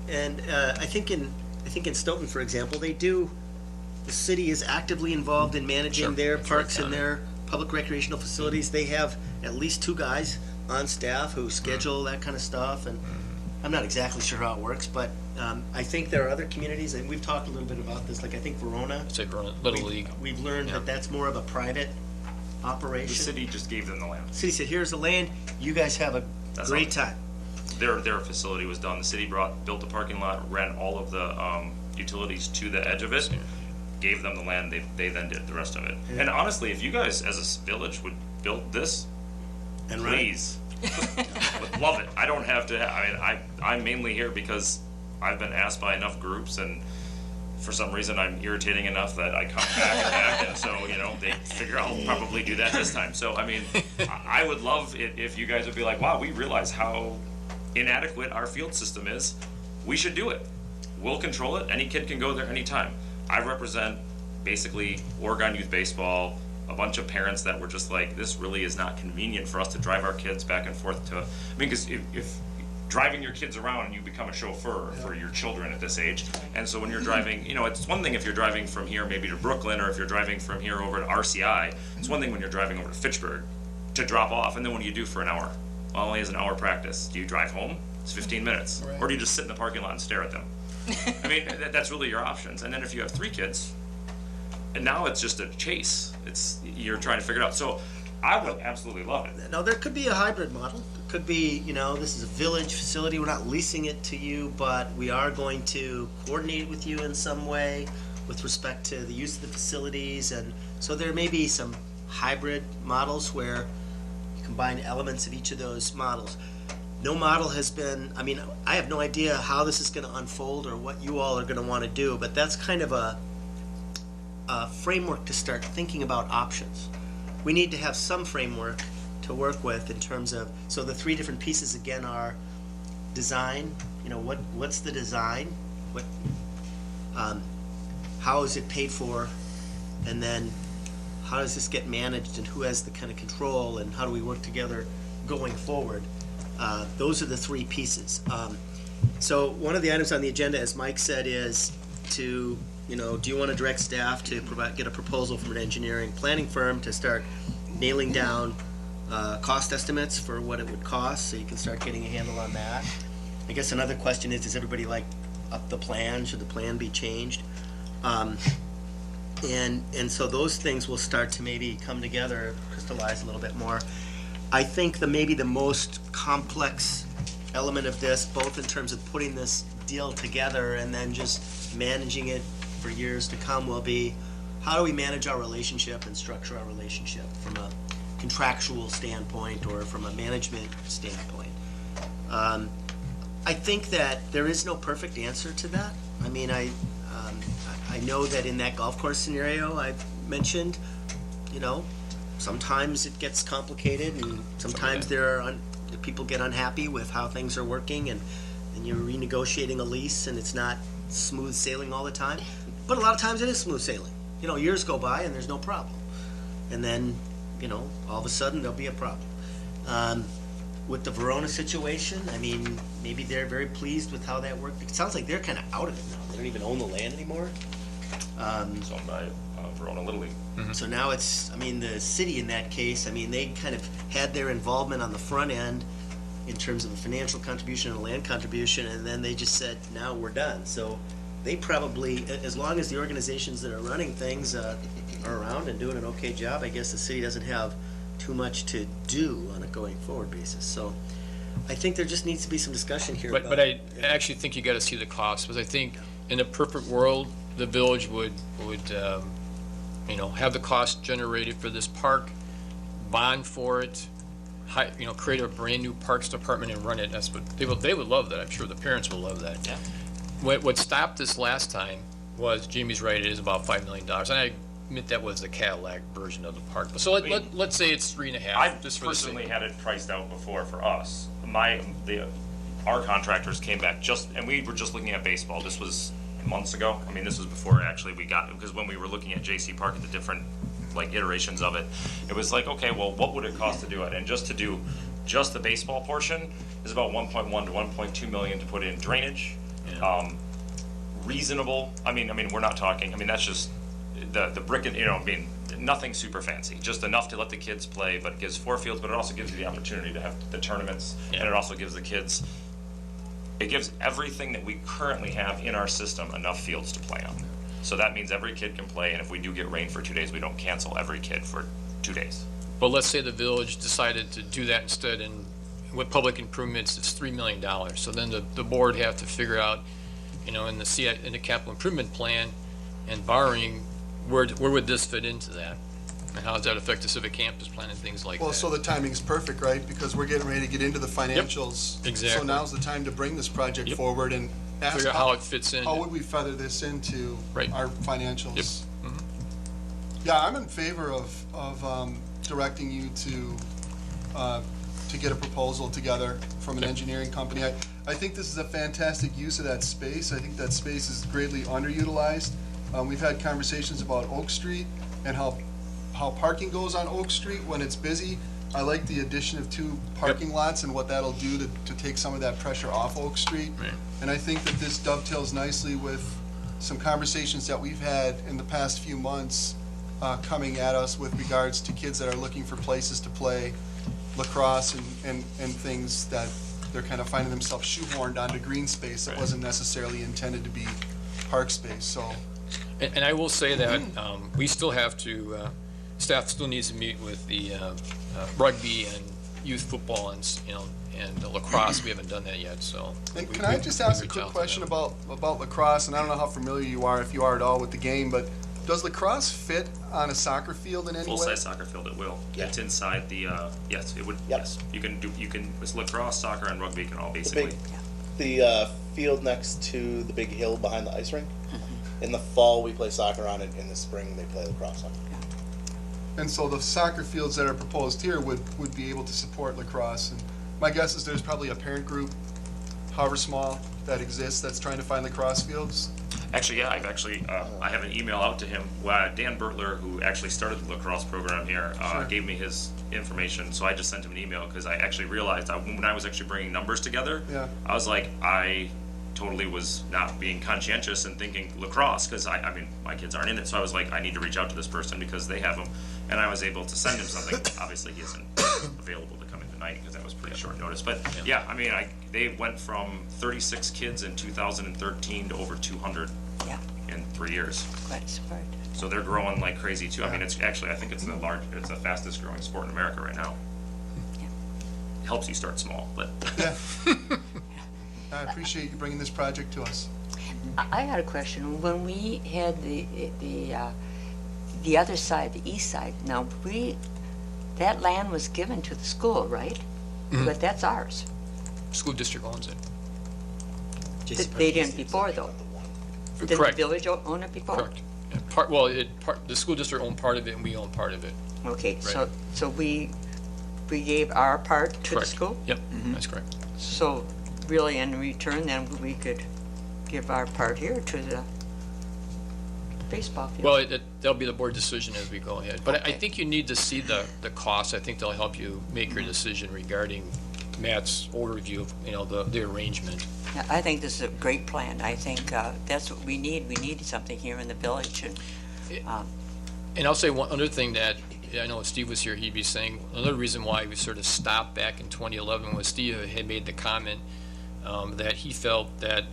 I think in Stoughton, for example, the city is actively involved in managing their parks and their public recreational facilities. They have at least two guys on staff who schedule that kind of stuff, and I'm not exactly sure how it works, but I think there are other communities, and we've talked a little bit about this, like I think Verona.
Say Verona, Little League.
We've learned that that's more of a private operation.
The city just gave them the land.
City said, here's the land, you guys have a great time.
Their facility was done. The city built a parking lot, ran all of the utilities to the edge of it, gave them the land. They then did the rest of it.
Yeah.
And honestly, if you guys as a village would build this,
and
please, would love it. I don't have to. I'm mainly here because I've been asked by enough groups, and for some reason I'm irritating enough that I come back and back, and so they figure I'll probably do that this time. So I mean, I would love it if you guys would be like, wow, we realize how inadequate our field system is. We should do it. We'll control it. Any kid can go there anytime. I represent basically Oregon Youth Baseball, a bunch of parents that were just like, this really is not convenient for us to drive our kids back and forth to, because if driving your kids around and you become a chauffeur for your children at this age, and so when you're driving, it's one thing if you're driving from here maybe to Brooklyn, or if you're driving from here over to RCI, it's one thing when you're driving over to Fitchburg to drop off, and then what do you do for an hour? Well, only as an hour practice. Do you drive home? It's 15 minutes.
Right.
Or do you just sit in the parking lot and stare at them? I mean, that's really your options. And then if you have 3 kids, and now it's just a chase. You're trying to figure it out. So I would absolutely love it.
Now, there could be a hybrid model. It could be, this is a village facility. We're not leasing it to you, but we are going to coordinate with you in some way with respect to the use of the facilities. And so there may be some hybrid models where you combine elements of each of those models. No model has been, I have no idea how this is going to unfold or what you all are going to want to do, but that's kind of a framework to start thinking about options. We need to have some framework to work with in terms of, so the 3 different pieces again are design, what's the design, how is it paid for, and then how does this get managed, and who has the kind of control, and how do we work together going forward. Those are the 3 pieces. So one of the items on the agenda, as Mike said, is to, do you want to direct staff to get a proposal from an engineering planning firm to start nailing down cost estimates for what it would cost, so you can start getting a handle on that. I guess another question is, does everybody like up the plan? Should the plan be changed? And so those things will start to maybe come together, crystallize a little bit more. I think maybe the most complex element of this, both in terms of putting this deal together and then just managing it for years to come, will be how do we manage our relationship and structure our relationship from a contractual standpoint or from a management standpoint. I think that there is no perfect answer to that. I know that in that golf course scenario I've mentioned, sometimes it gets complicated, and sometimes people get unhappy with how things are working, and you're renegotiating a lease and it's not smooth sailing all the time. But a lot of times it is smooth sailing. Years go by and there's no problem. And then, all of a sudden there'll be a problem. With the Verona situation, maybe they're very pleased with how that worked. It sounds like they're kind of out of it now. They don't even own the land anymore.
It's owned by Verona Little League.
So now it's, I mean, the city in that case, I mean, they kind of had their involvement on the front end in terms of a financial contribution and a land contribution, and then they just said, now we're done. So they probably, as long as the organizations that are running things are around and doing an okay job, I guess the city doesn't have too much to do on a going forward basis. So I think there just needs to be some discussion here about.
But I actually think you gotta see the cost, because I think in a perfect world, the village would, have the cost generated for this park, bond for it, create a brand-new parks department and run it. That's what, they would love that. I'm sure the parents will love that.
Yeah.
What stopped this last time was, Jamie's right, it is about $5 million. And I admit that was the Cadillac version of the park. So let's say it's 3.5,
I've
just for the sake.
personally had it priced out before for us. Our contractors came back and we were just looking at baseball. This was months ago. I mean, this was before actually we got, because when we were looking at JC Park at the different iterations of it, it was like, okay, well, what would it cost to do it? And just to do just the baseball portion is about 1.1 to 1.2 million to put in drainage. Reasonable. I mean, we're not talking, that's just the brick and, nothing super fancy, just enough to let the kids play, but it gives 4 fields, but it also gives you the opportunity to have the tournaments, and it also gives the kids, it gives everything that we currently have in our system enough fields to play on. So that means every kid can play, and if we do get rain for 2 days, we don't cancel every kid for 2 days.
But let's say the village decided to do that instead, and with public improvements, it's $3 million. So then the board have to figure out, in the capital improvement plan and borrowing, where would this fit into that? And how does that affect the civic campus plan and things like that?
Well, so the timing's perfect, right? Because we're getting ready to get into the financials.
Exactly.
So now's the time to bring this project forward and ask
Figure out how it fits in.
how would we feather this into our financials?
Yep.
Yeah, I'm in favor of directing you to get a proposal together from an engineering company. I think this is a fantastic use of that space. I think that space is greatly underutilized. We've had conversations about Oak Street and how parking goes on Oak Street when it's busy. I like the addition of 2 parking lots and what that'll do to take some of that pressure off Oak Street.
Right.
And I think that this dovetails nicely with some conversations that we've had in the past few months coming at us with regards to kids that are looking for places to play lacrosse and things that they're kind of finding themselves shoehorned onto green space that wasn't necessarily intended to be park space, so.
And I will say that we still have to, staff still needs to meet with the rugby and youth football and lacrosse. We haven't done that yet, so.
And can I just ask a
reach
quick
out to
question
them.
about lacrosse, and I don't know how familiar you are, if you are at all with the game, but does lacrosse fit on a soccer field in any way?
Full-size soccer field, it will.
Yeah.
It's inside the, yes, it would,
Yep.
yes. It's lacrosse, soccer, and rugby can all basically.
The field next to the big hill behind the ice rink. In the fall, we play soccer on it. In the spring, they play lacrosse on it.
And so the soccer fields that are proposed here would be able to support lacrosse. And my guess is there's probably a parent group, however small, that exists that's trying to find lacrosse fields.
Actually, yeah, I have an email out to him. Dan Bertler, who actually started the lacrosse program here, gave me his information, so I just sent him an email because I actually realized when I was actually bringing numbers together, I was like, I totally was not being conscientious and thinking lacrosse, because my kids aren't in it, so I was like, I need to reach out to this person because they have them, and I was able to send him something. Obviously, he isn't available to come in tonight because that was pretty short notice, but they went from 36 kids in 2013 to over 200 in 3 years.
Quite a spurt.
So they're growing like crazy too. I mean, it's actually, I think it's the fastest growing sport in America right now. It helps you start small, but.
Yeah. I appreciate you bringing this project to us.
I had a question. When we had the other side, the east side, now that land was given to the school, right? But that's ours.
School district owns it.
They didn't before, though. Did the
Correct.
village own it before?
Correct. The school district owned part of it and we own part of it.
Okay,
Right.
so we gave our part to the
Correct.
school?
Yep, that's correct.
So really in return, then we could give our part here to the baseball field.
Well, that'll be the board decision as we go ahead. But I
Okay.
think you need to see the cost. I think they'll help you make your decision regarding Matt's overview of, the arrangement.
Yeah, I think this is a great plan. I think that's what we need. We need something here in the village. And
And I'll say one other thing that, I know if Steve was here, he'd be saying, another reason why we sort of stopped back in 2011 was Steve had made the comment that he felt that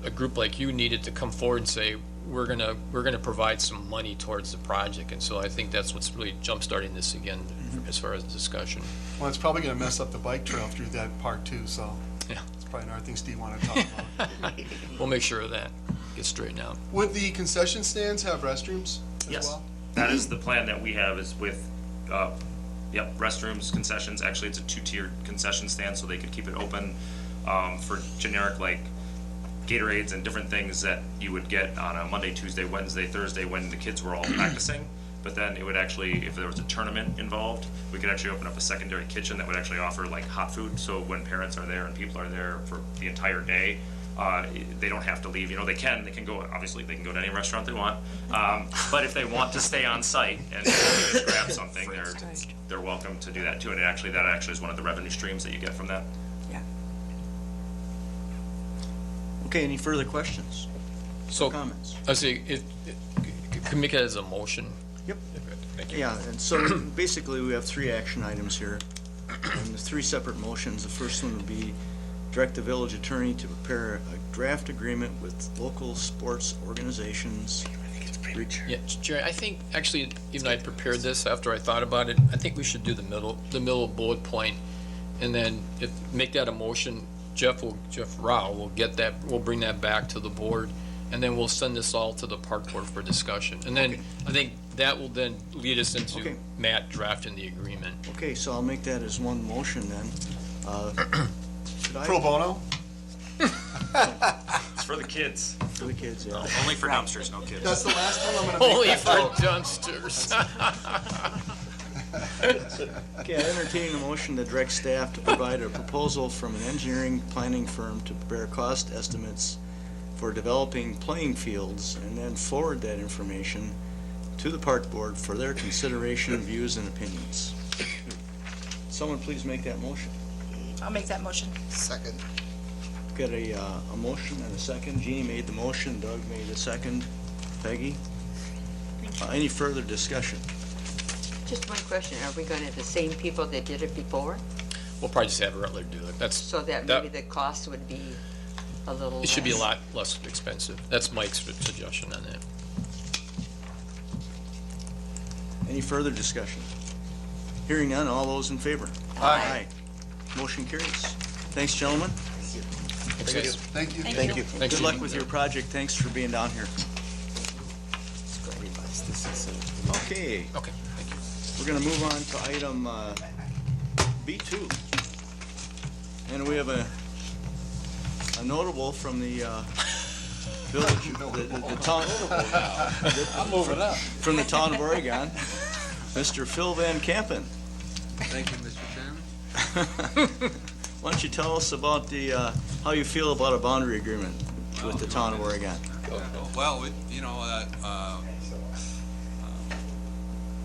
a group like you needed to come forward and say, we're gonna provide some money towards the project. And so I think that's what's really jump-starting this again, as far as the discussion.
Well, it's probably gonna mess up the bike trail through that park too, so.
Yeah.
It's probably another thing Steve wanted to talk about.
We'll make sure of that, get straightened out.
Would the concession stands have restrooms as
Yes.
well?
That is the plan that we have is with, restrooms, concessions. Actually, it's a two-tiered concession stand, so they could keep it open for generic, like, Gatorades and different things that you would get on a Monday, Tuesday, Wednesday, Thursday when the kids were all practicing. But then it would actually, if there was a tournament involved, we could actually open up a secondary kitchen that would actually offer like hot food. So when parents are there and people are there for the entire day, they don't have to leave. You know, they can go, obviously they can go to any restaurant they want. But if they want to stay on site and just grab something, they're welcome to do that too. And that actually is one of the revenue streams that you get from that.
Okay, any further questions?
So,
Comments?
I say, can make it as a motion.
Yep.
Thank you.
Yeah, and so basically we have 3 action items here, and the 3 separate motions. The first one would be direct the village attorney to prepare a draft agreement with local sports organizations.
Yeah, Jerry, I think, actually, even I prepared this after I thought about it, I think we should do the middle bullet point, and then make that a motion. Jeff Rao will get that, we'll bring that back to the board, and then we'll send this all to the park board for discussion. And then, I think that will then lead us into
Okay.
Matt drafting the agreement.
Okay, so I'll make that as one motion then. Should I-
Pro bono?
It's for the kids.
For the kids, yeah.
Only for dumpsters, no kids.
That's the last time I'm gonna make
Only
that
for
vote.
dumpsters.
Okay, I entertain a motion to direct staff to provide a proposal from an engineering planning firm to prepare cost estimates for developing playing fields, and then forward that information to the park board for their consideration, views, and opinions. Someone please make that motion.
I'll make that motion.
Second.
Got a motion and a second. Jeannie made the motion, Doug made the second. Peggy? Any further discussion?
Just one question, are we gonna have the same people that did it before?
We'll probably just have Rutler do it.
So that maybe the cost would be a little less?
It should be a lot less expensive. That's Mike's suggestion on that.
Any further discussion? Hearing none, all those in favor? Aye. Motion carries. Thanks, gentlemen.
Thanks, guys.
Thank you.
Thank you.
Thanks,
Good luck
Jeannie.
with your project. Thanks for being down here. Okay,
Okay, thank you.
we're gonna move on to item B2. And we have a notable from the village, the town. I'm moving up. From the town of Oregon, Mr. Phil Van Kampen.
Thank you, Mr. Chairman.
Why don't you tell us about how you feel about a boundary agreement with the town of Oregon?
Well,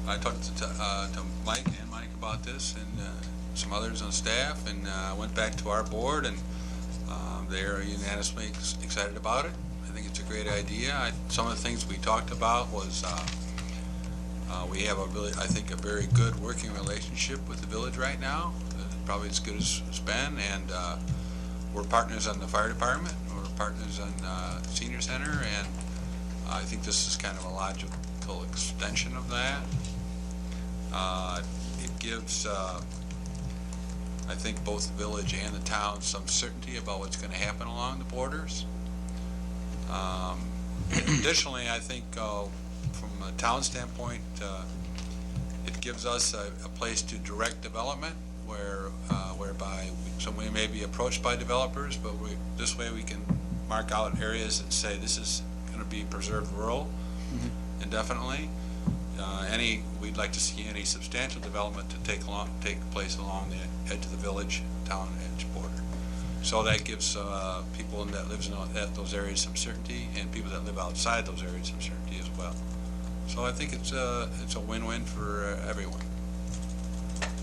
I talked to Mike about this and some others on staff, and went back to our board, and they are unanimously excited about it. I think it's a great idea. Some of the things we talked about was we have I think, a very good working relationship with the village right now, probably as good as it's been, and we're partners on the fire department, we're partners on senior center, and I think this is kind of a logical extension of that. It gives, I think, both the village and the town some certainty about what's going to happen along the borders. Additionally, I think from a town standpoint, it gives us a place to direct development whereby we may be approached by developers, but this way we can mark out areas and say this is going to be preserved rural indefinitely. We'd like to see any substantial development to take place along the edge of the village, town edge border. So that gives people that lives in those areas some certainty, and people that live outside those areas some certainty as well. So I think it's a win-win for everyone.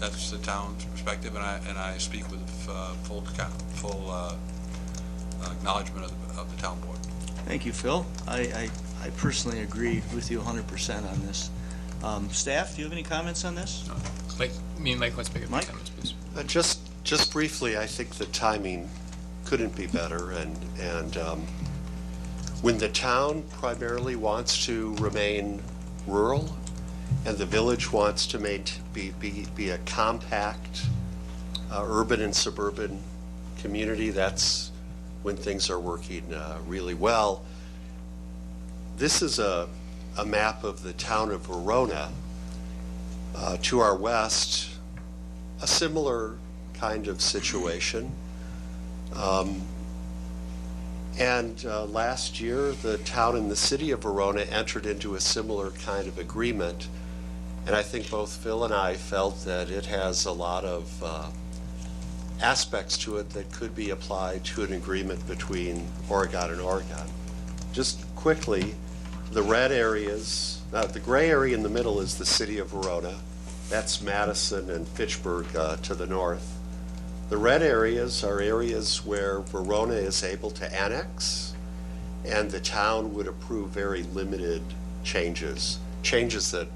That's the town's perspective, and I speak with full acknowledgement of the town board.
Thank you, Phil. I personally agree with you 100% on this. Staff, do you have any comments on this?
Mike, me and Mike, let's make a few
Mike?
comments, please.
Just briefly, I think the timing couldn't be better, and when the town primarily wants to remain rural, and the village wants to be a compact urban and suburban community, that's when things are working really well. This is a map of the town of Verona. To our west, a similar kind of situation. Last year, the town and the city of Verona entered into a similar kind of agreement. And I think both Phil and I felt that it has a lot of aspects to it that could be applied to an agreement between Oregon and Oregon. Just quickly, the red areas, the gray area in the middle is the city of Verona. That's Madison and Fitchburg to the north. The red areas are areas where Verona is able to annex, and the town would approve very limited changes that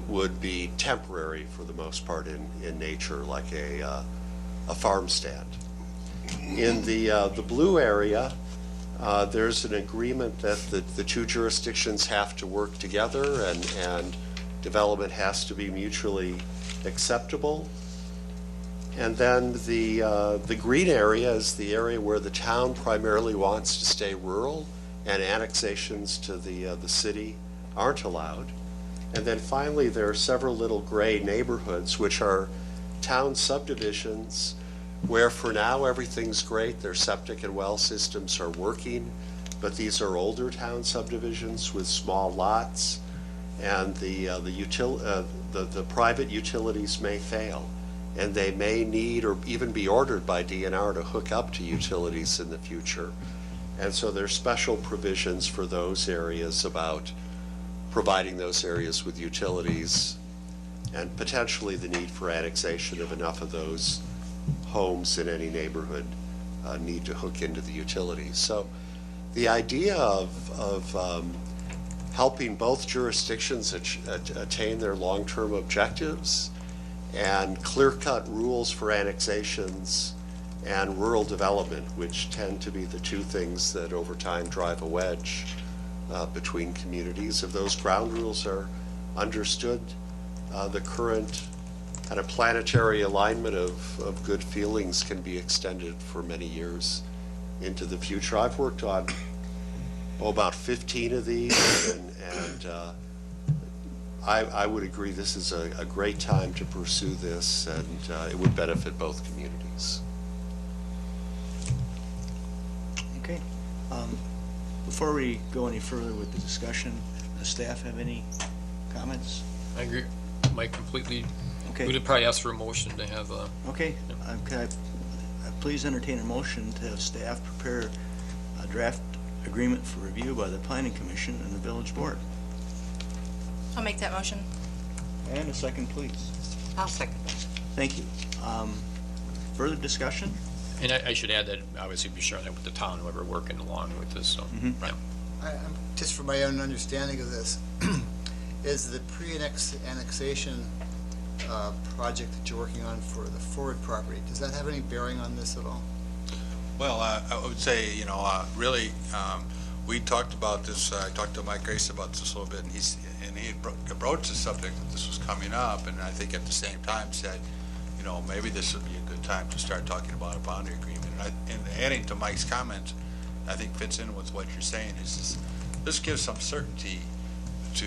would be temporary for the most part in nature, like a farm stand. In the blue area, there's an agreement that the two jurisdictions have to work together, and development has to be mutually acceptable. And then the green area is the area where the town primarily wants to stay rural, and annexations to the city aren't allowed. And then finally, there are several little gray neighborhoods, which are town subdivisions, where for now everything's great. Their septic and well systems are working, but these are older town subdivisions with small lots, and the private utilities may fail, and they may need or even be ordered by DNR to hook up to utilities in the future. And so there's special provisions for those areas about providing those areas with utilities, and potentially the need for annexation of enough of those homes in any neighborhood need to hook into the utilities. So the idea of helping both jurisdictions attain their long-term objectives, and clear-cut rules for annexations and rural development, which tend to be the two things that over time drive a wedge between communities. If those ground rules are understood, the current kind of planetary alignment of good feelings can be extended for many years into the future. I've worked on about 15 of these, and I would agree this is a great time to pursue this, and it would benefit both communities.
Okay. Before we go any further with the discussion, does staff have any comments?
I agree, Mike, completely.
Okay.
We'd probably ask for a motion to have a.
Okay. Could I please entertain a motion to have staff prepare a draft agreement for review by the Planning Commission and the Village Board?
I'll make that motion.
And a second, please.
I'll second.
Thank you. Further discussion?
And I should add that obviously be sharing that with the town, whoever working along with this, so. Yeah.
Just for my own understanding of this, is the pre-annexation project that you're working on for the Ford property, does that have any bearing on this at all?
Well, I would say, really, we talked about this, I talked to Mike Grace about this a little bit, and he broached the subject that this was coming up, and I think at the same time said, maybe this would be a good time to start talking about a boundary agreement. And adding to Mike's comments, I think fits in with what you're saying, is this gives some certainty to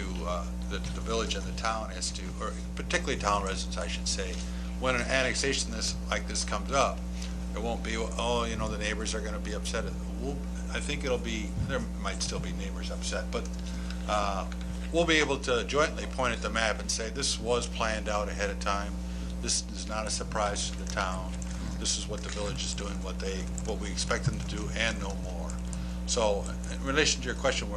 the village and the town as to, or particularly town residents, I should say, when an annexation like this comes up, it won't be, the neighbors are going to be upset. I think there might still be neighbors upset, but we'll be able to jointly point at the map and say, this was planned out ahead of time. This is not a surprise to the town. This is what the village is doing, what we expect them to do, and no more. So in relation to your question, we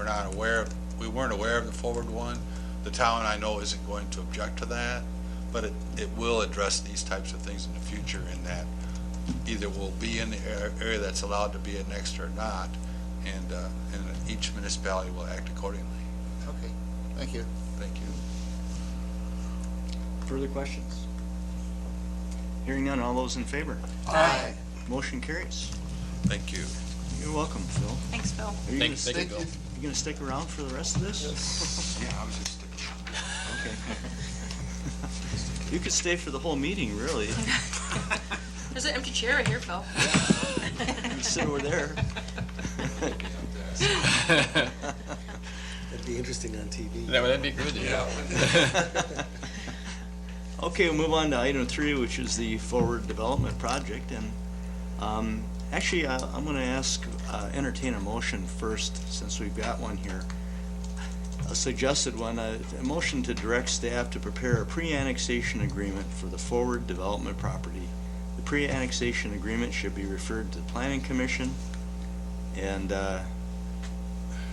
weren't aware of the forward one. The town, I know, isn't going to object to that, but it will address these types of things in the future, in that either we'll be in the area that's allowed to be annexed or not, and each municipality will act accordingly.
Okay, thank you.
Thank you.
Further questions? Hearing none, all those in favor?
Aye.
Motion carries.
Thank you.
You're welcome, Phil.
Thanks, Phil.
Are you
Thank
gonna
you, Bill.
You gonna stick around for the rest of this?
Yeah, I was just
Okay. You could stay for the whole meeting, really.
There's an empty chair right here, Phil.
You can sit over there.
It'd be interesting on TV.
That'd be good, yeah.
Okay, we'll move on to item 3, which is the forward development project. And actually, I'm going to entertain a motion first, since we've got one here. A suggested one, a motion to direct staff to prepare a pre-annexation agreement for the forward development property. The pre-annexation agreement should be referred to the Planning Commission, and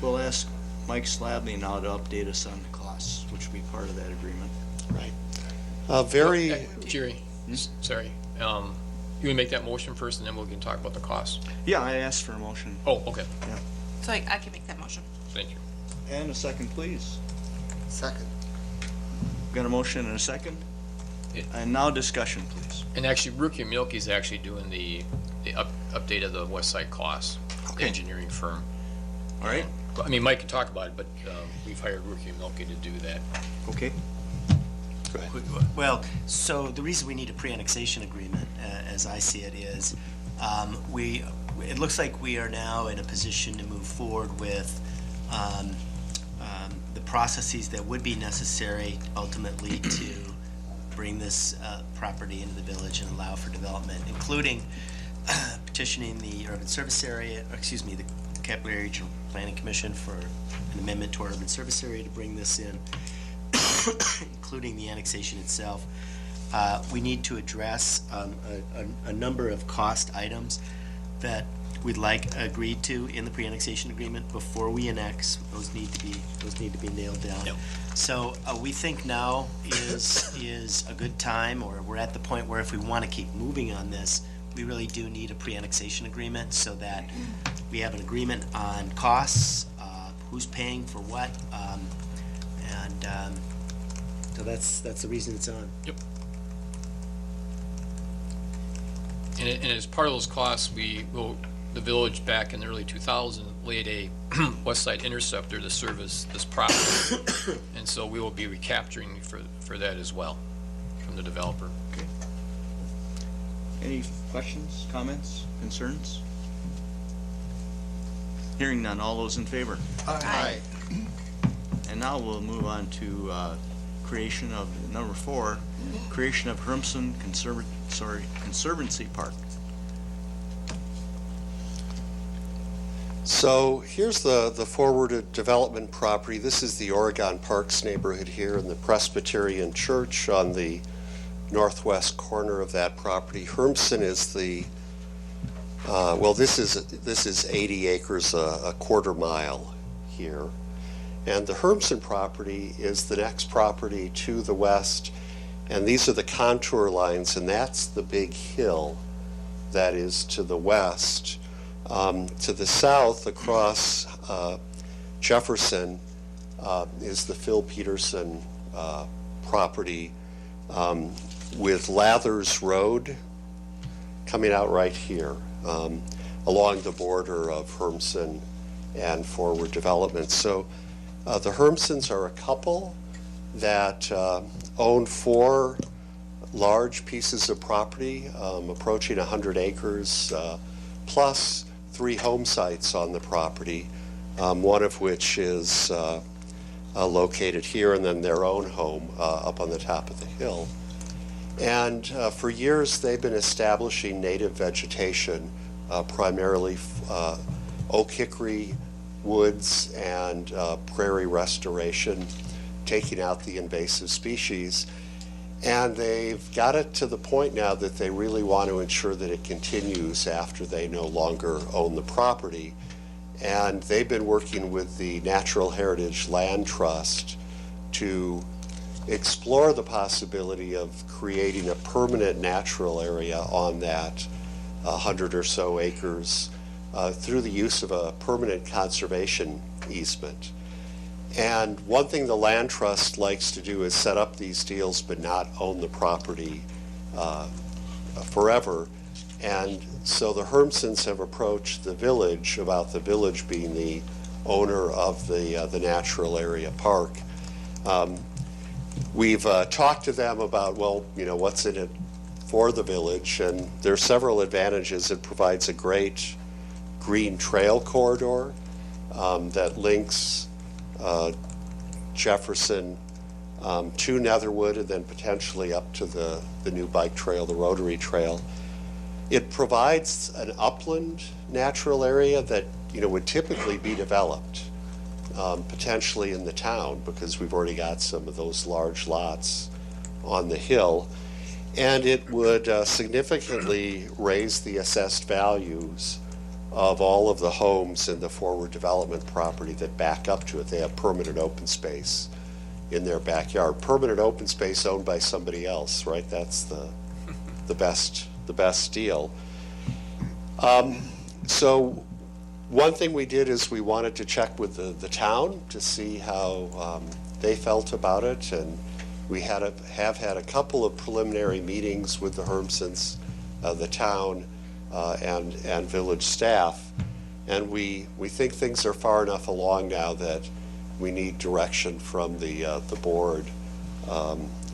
we'll ask Mike Slavny now to update us on the costs, which will be part of that agreement.
Right.
Jerry, sorry. You want to make that motion first, and then we can talk about the costs?
Yeah, I asked for a motion.
Oh, okay.
Yeah.
So I can make that motion.
Thank you.
And a second, please.
Second.
Got a motion and a second?
Yeah.
And now discussion, please.
And actually, Milky is actually doing the update of the West Side costs, the
Okay.
engineering firm.
All right.
I mean, Mike can talk about it, but we've hired Milky to do that.
Okay.
Well, so the reason we need a pre-annexation agreement, as I see it, is it looks like we are now in a position to move forward with the processes that would be necessary ultimately to bring this property into the village and allow for development, including petitioning the urban service area, the Capital Area Regional Planning Commission for an amendment to our urban service area to bring this in, including the annexation itself. We need to address a number of cost items that we'd like agreed to in the pre-annexation agreement before we annex. Those need to be nailed down.
Yep.
So we think now is a good time, or we're at the point where if we want to keep moving on this, we really do need a pre-annexation agreement so that we have an agreement on costs, who's paying for what, so that's the reason it's on.
Yep. And as part of those costs, the village back in the early 2000s laid a West Side interceptor to service this property. And so we will be recapturing for that as well from the developer.
Okay. Any questions, comments, concerns? Hearing none, all those in favor?
Aye.
And now we'll move on to creation of, number 4, creation of Hermson Conservancy Park.
So here's the forward development property. This is the Oregon Parks neighborhood here in the Presbyterian Church on the northwest corner of that property. Hermson is this is 80 acres, a quarter mile here. And the Hermson property is the next property to the west, and these are the contour lines, and that's the big hill that is to the west. To the south, across Jefferson, is the Phil Peterson property with Lathers Road coming out right here along the border of Hermson and forward development. So the Hermsons are a couple that own 4 large pieces of property approaching 100 acres plus 3 home sites on the property, one of which is located here, and then their own home up on the top of the hill. And for years they've been establishing native vegetation, primarily oak hickory woods and prairie restoration, taking out the invasive species. And they've got it to the point now that they really want to ensure that it continues after they no longer own the property. And they've been working with the Natural Heritage Land Trust to explore the possibility of creating a permanent natural area on that 100 or so acres through the use of a permanent conservation easement. And one thing the land trust likes to do is set up these deals but not own the property forever. And so the Hermsons have approached the village about the village being the owner of the natural area park. We've talked to them about, well, what's in it for the village, and there's several advantages. It provides a great green trail corridor that links Jefferson to Netherwood and then potentially up to the new bike trail, the Rotary Trail. It provides an upland natural area that would typically be developed, potentially in the town, because we've already got some of those large lots on the hill. And it would significantly raise the assessed values of all of the homes in the forward development property that back up to it. They have permanent open space in their backyard. Permanent open space owned by somebody else, right? That's the best deal. So one thing we did is we wanted to check with the town to see how they felt about it, and we have had a couple of preliminary meetings with the Hermsons, the town, and village staff, and we think things are far enough along now that we need direction from the board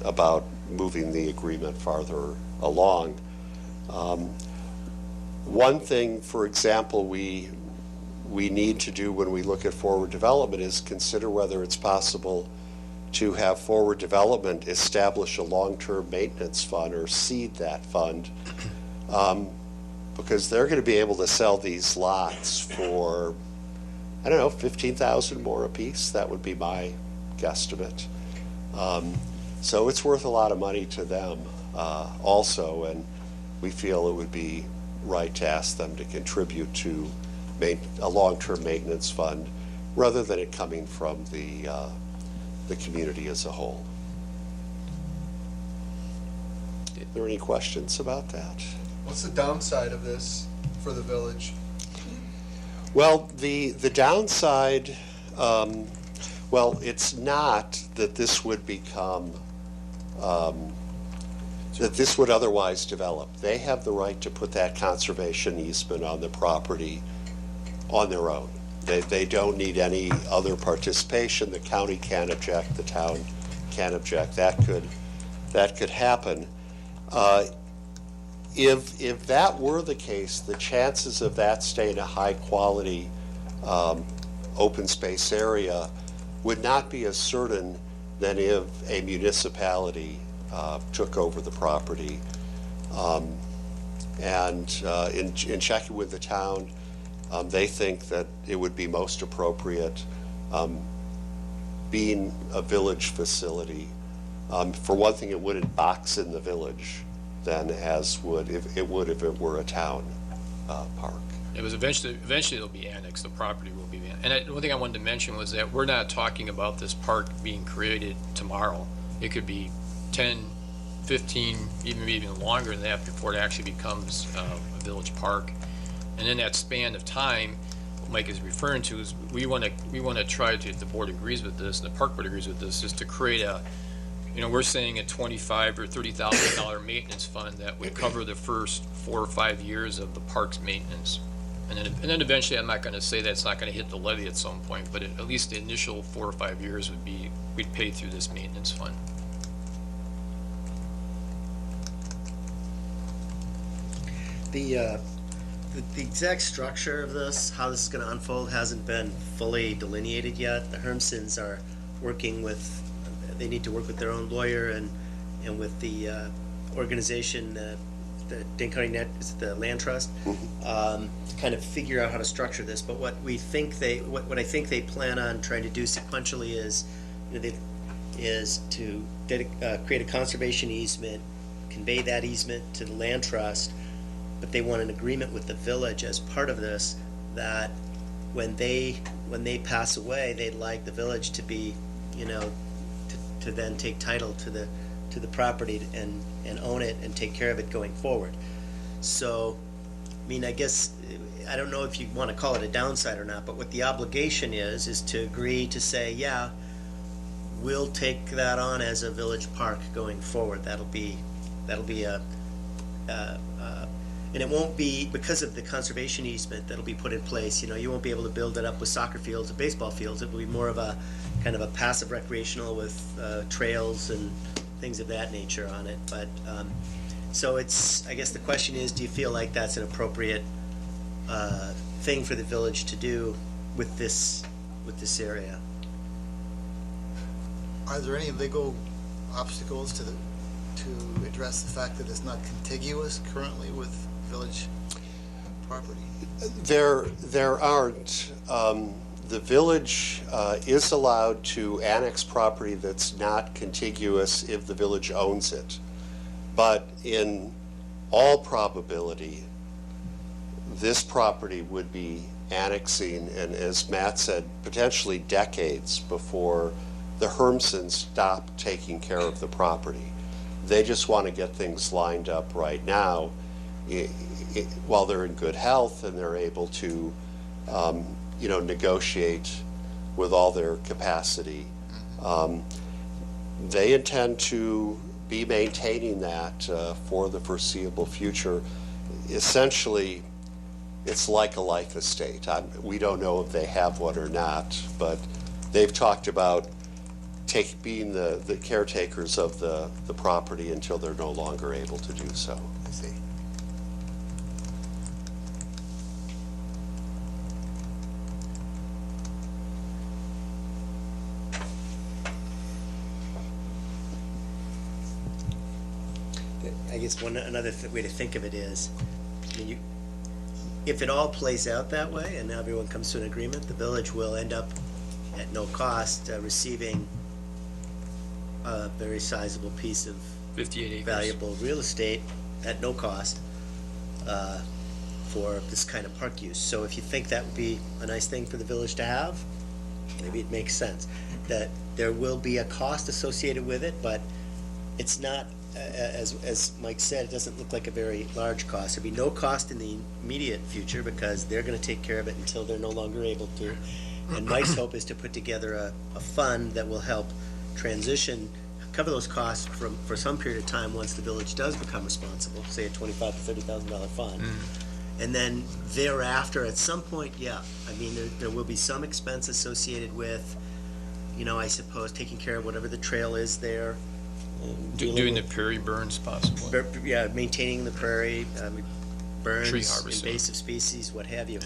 about moving the agreement farther along. One thing, for example, we need to do when we look at forward development is consider whether it's possible to have forward development establish a long-term maintenance fund or seed that fund, because they're going to be able to sell these lots for, I don't know, $15,000 more apiece. That would be my guesstimate. So it's worth a lot of money to them also, and we feel it would be right to ask them to contribute to a long-term maintenance fund rather than it coming from the community as a whole. Are there any questions about that?
What's the downside of this for the village?
Well, the downside, well, it's not that this would become, that this would otherwise develop. They have the right to put that conservation easement on the property on their own. They don't need any other participation. The county can't object, the town can't object. That could happen. If that were the case, the chances of that staying a high-quality open space area would not be as certain than if a municipality took over the property. In checking with the town, they think that it would be most appropriate, being a village facility. For one thing, it wouldn't box in the village than as would if it were a town park.
It was eventually it'll be annexed, the property will be annexed. And one thing I wanted to mention was that we're not talking about this park being created tomorrow. It could be 10, 15, even longer than that before it actually becomes a village park. And in that span of time, what Mike is referring to is we want to try to, if the board agrees with this, and the park board agrees with this, is to create a, we're saying a $25,000 or $30,000 maintenance fund that would cover the first 4 or 5 years of the park's maintenance. And then eventually, I'm not going to say that it's not going to hit the levy at some point, but at least the initial 4 or 5 years we'd pay through this maintenance fund.
The exact structure of this, how this is going to unfold, hasn't been fully delineated yet. The Hermsons are working with, they need to work with their own lawyer and with the organization, the Dane County Net, is it the Land Trust, to kind of figure out how to structure this. But what we think what I think they plan on trying to do sequentially is, is to create a conservation easement, convey that easement to the Land Trust, but they want an agreement with the village as part of this, that when they pass away, they'd like the village to be, to then take title to the property and own it and take care of it going forward. So mean, I guess, I don't know if you want to call it a downside or not, but what the obligation is to agree to say, yeah, we'll take that on as a village park going forward. That'll be and it won't be, because of the conservation easement that'll be put in place, you won't be able to build it up with soccer fields and baseball fields. It will be more of a, kind of a passive recreational with trails and things of that nature on it. But, so it's, I guess the question is, do you feel like that's an appropriate thing for the village to do with this area?
Are there any legal obstacles to address the fact that it's not contiguous currently with village property?
There aren't. The village is allowed to annex property that's not contiguous if the village owns it. But in all probability, this property would be annexing, and as Matt said, potentially decades before the Hermsons stop taking care of the property. They just want to get things lined up right now while they're in good health and they're able to, negotiate with all their capacity. They intend to be maintaining that for the foreseeable future. Essentially, it's like a life estate. We don't know if they have one or not, but they've talked about being the caretakers of the property until they're no longer able to do so.
I see.
I guess another way to think of it is, if it all plays out that way and everyone comes to an agreement, the village will end up at no cost receiving a very sizable piece of
58 acres.
valuable real estate at no cost for this kind of park use. So if you think that would be a nice thing for the village to have, maybe it makes sense. That there will be a cost associated with it, but it's not, as Mike said, it doesn't look like a very large cost. There'll be no cost in the immediate future because they're gonna take care of it until they're no longer able to. And Mike's hope is to put together a fund that will help cover those costs for some period of time once the village does become responsible, say a $25,000 to $30,000 fund. And then thereafter, at some point, there will be some expense associated with, I suppose, taking care of whatever the trail is there.
Doing the prairie burns possibly.
Yeah, maintaining the prairie, burns,
Tree harvesting.
invasive species, what have you.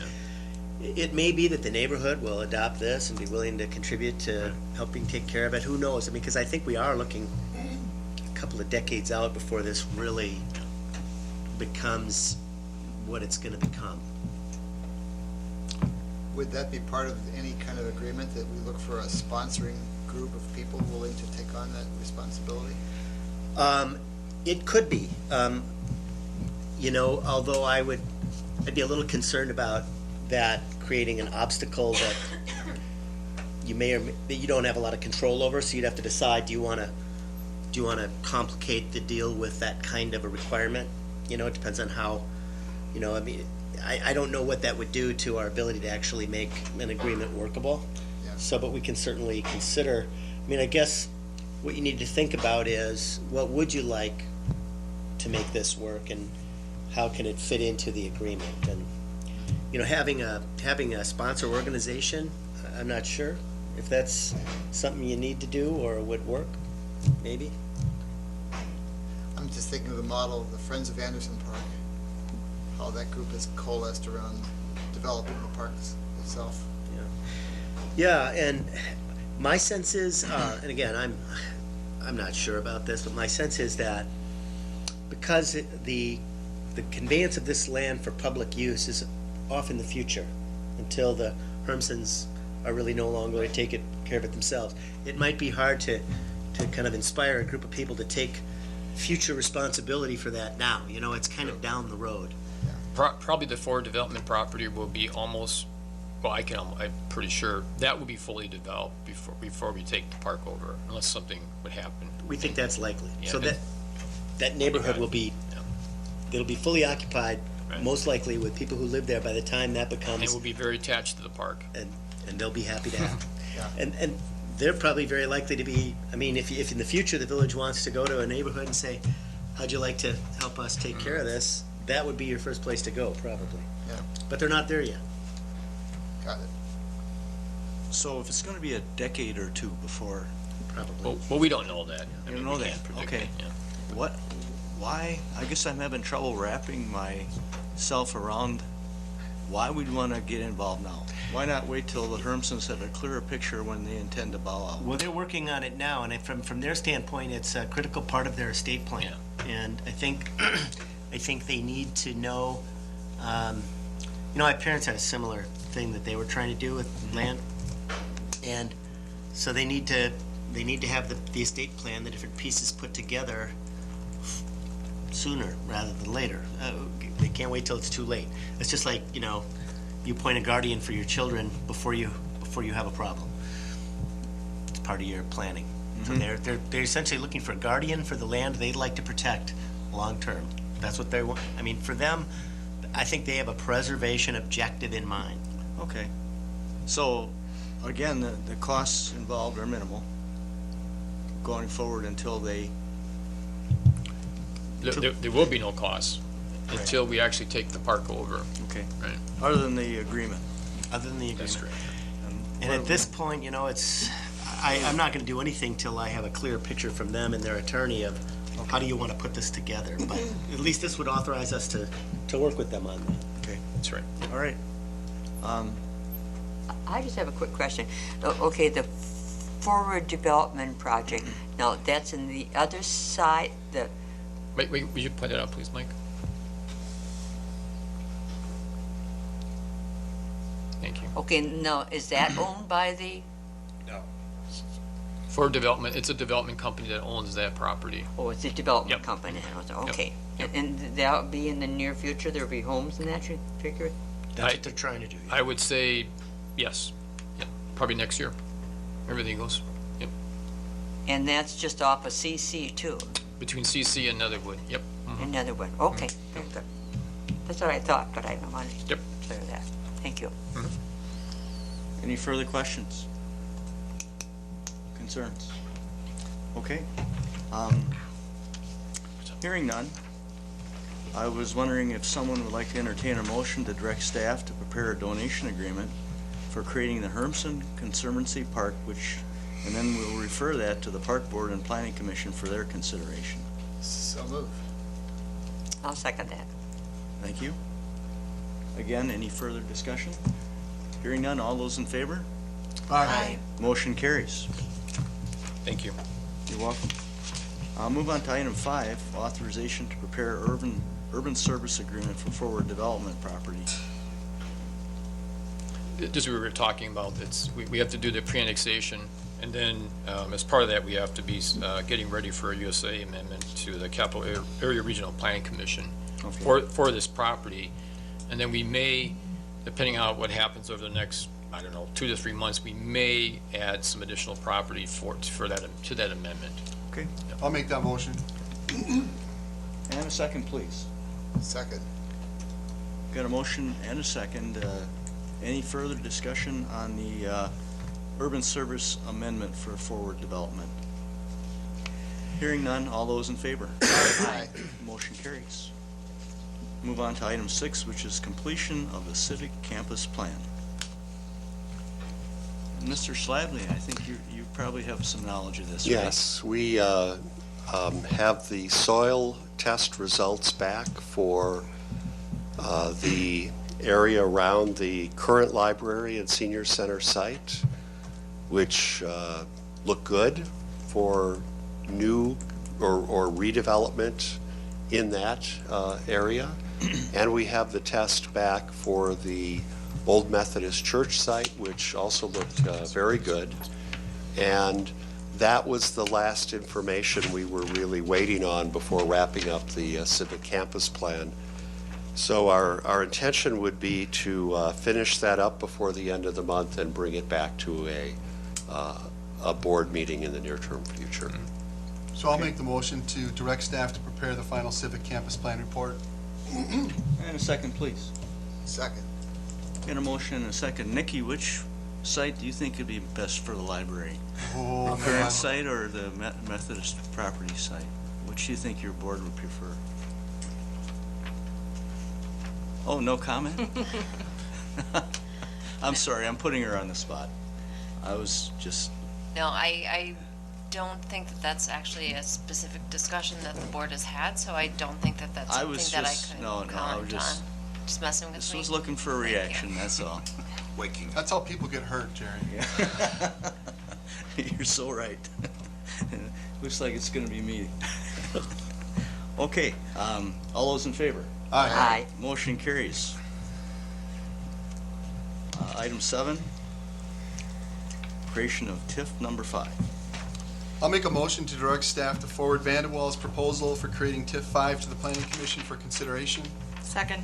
It may be that the neighborhood will adopt this and be willing to contribute to helping take care of it. Who knows? Because I think we are looking a couple of decades out before this really becomes what it's going to become.
Would that be part of any kind of agreement that we look for a sponsoring group of people willing to take on that responsibility?
It could be. Although I'd be a little concerned about that creating an obstacle that that you don't have a lot of control over, so you'd have to decide, do you want to complicate the deal with that kind of a requirement? It depends on how, I don't know what that would do to our ability to actually make an agreement workable.
Yeah.
So, but we can certainly consider, I guess what you need to think about is, what would you like to make this work, and how can it fit into the agreement? And having a sponsor organization, I'm not sure if that's something you need to do or would work, maybe.
I'm just thinking of the model of the Friends of Anderson Park, how that group has coalesced around developing the parks itself.
Yeah, and my sense is, and again, I'm not sure about this, but my sense is that because the conveyance of this land for public use is off in the future, until the Hermsons are really no longer going to take care of it themselves, it might be hard to kind of inspire a group of people to take future responsibility for that now. It's kind of down the road.
Probably the forward development property will be almost, I'm pretty sure that will be fully developed before we take the park over, unless something would happen.
We think that's likely.
Yeah,
So that neighborhood will be, it'll be fully occupied most likely with people who live there by the time that becomes.
And will be very attached to the park.
And they'll be happy to have.
Yeah.
And they're probably very likely to be, I mean, if in the future the village wants to go to a neighborhood and say, how'd you like to help us take care of this? That would be your first place to go, probably.
Yeah.
But they're not there yet.
Got it.
So if it's gonna be a decade or two before,
Probably.
Well, we don't know that. I
you
mean,
know
we
that,
can't predict
okay.
it, yeah.
What, why, I guess I'm having trouble wrapping myself around why we'd wanna get involved now. Why not wait till the Hermsons have a clearer picture when they intend to bow out?
Well, they're working on it now, and from their standpoint, it's a critical part of their estate plan. And I think, I think they need to know, my parents had a similar thing that they were trying to do with land. And so they need to have the estate plan, the different pieces put together sooner rather than later. They can't wait till it's too late. It's just like, you appoint a guardian for your children before you have a problem. It's part of your planning. So they're essentially looking for a guardian for the land they'd like to protect long-term. That's what they want. I mean, for them, I think they have a preservation objective in mind.
Okay. So, again, the costs involved are minimal going forward until they,
There will be no costs until we actually take the park over.
okay,
Right.
other than the agreement.
Other than the
That's
agreement.
correct.
And at this point, I'm not gonna do anything till I have a clear picture from them and their attorney of how do you wanna put this together? But at least this would authorize us to work with them on that.
Okay,
That's right.
all right.
I just have a quick question. Okay, the forward development project, now that's in the other side,
Wait, would you point that out, please, Mike? Thank you.
okay, now, is that owned by the,
For development, it's a development company that owns that property.
oh, it's a development
Yep.
company? Okay.
Yep.
And that'll be in the near future, there'll be homes in that, you figure?
That's what they're trying to do.
I would say, yes. Yep. Probably next year. Everything goes. Yep.
And that's just off of CC too,
Between CC and Netherwood. Yep. Mhm.
another one? Okay, very good. That's what I thought, but I wanted
Yep.
to clear that. Thank you.
Any further questions? Concerns? Okay. Hearing none, I was wondering if someone would like to entertain a motion to direct staff to prepare a donation agreement for creating the Hermson Conservancy Park, and then we'll refer that to the Park Board and Planning Commission for their consideration.
So move.
I'll second that.
Thank you. Again, any further discussion? Hearing none, all those in favor?
Aye.
Motion carries.
Thank you.
You're welcome. I'll move on to item 5, authorization to prepare urban service agreement for forward development property.
Just we were talking about, we have to do the pre-annexation, and then as part of that, we have to be getting ready for a USA amendment to the Capital Area Regional Planning Commission for this property. And then we may, depending on what happens over the next, 2 to 3 months, we may add some additional property to that amendment.
Okay.
I'll make that motion.
And a second, please.
Second.
Got a motion and a second. Any further discussion on the urban service amendment for forward development? Hearing none, all those in favor?
Aye.
Motion carries. Move on to item 6, which is completion of the civic campus plan. Mr. Slavely, I think you probably have some knowledge of this, right?
Yes, we have the soil test results back for the area around the current library and senior center site, which look good for new or redevelopment in that area. And we have the test back for the Old Methodist Church site, which also looked very good. And that was the last information we were really waiting on before wrapping up the civic campus plan. So our intention would be to finish that up before the end of the month and bring it back to a board meeting in the near-term future.
So I'll make the motion to direct staff to prepare the final civic campus plan report.
And a second, please.
Second.
Got a motion and a second. Nikki, which site do you think would be best for the library?
Oh,
The current site or the Methodist property site? Which do you think your board would prefer? Oh, no comment? I'm sorry, I'm putting her on the spot. I was just,
No, I don't think that that's actually a specific discussion that the board has had, so I don't think that that's
I
something
was
that I
just,
could
no, I was
comment
just,
on. Just messing with
just
me.
was looking for a reaction, that's all.
Waking. That's how people get hurt, Jerry.
You're so right. Looks like it's gonna be me. Okay, all those in favor?
Aye.
Motion carries. Item 7, creation of TIF number 5.
I'll make a motion to direct staff to forward Vanderwall's proposal for creating TIF 5 to the Planning Commission for consideration.
Second.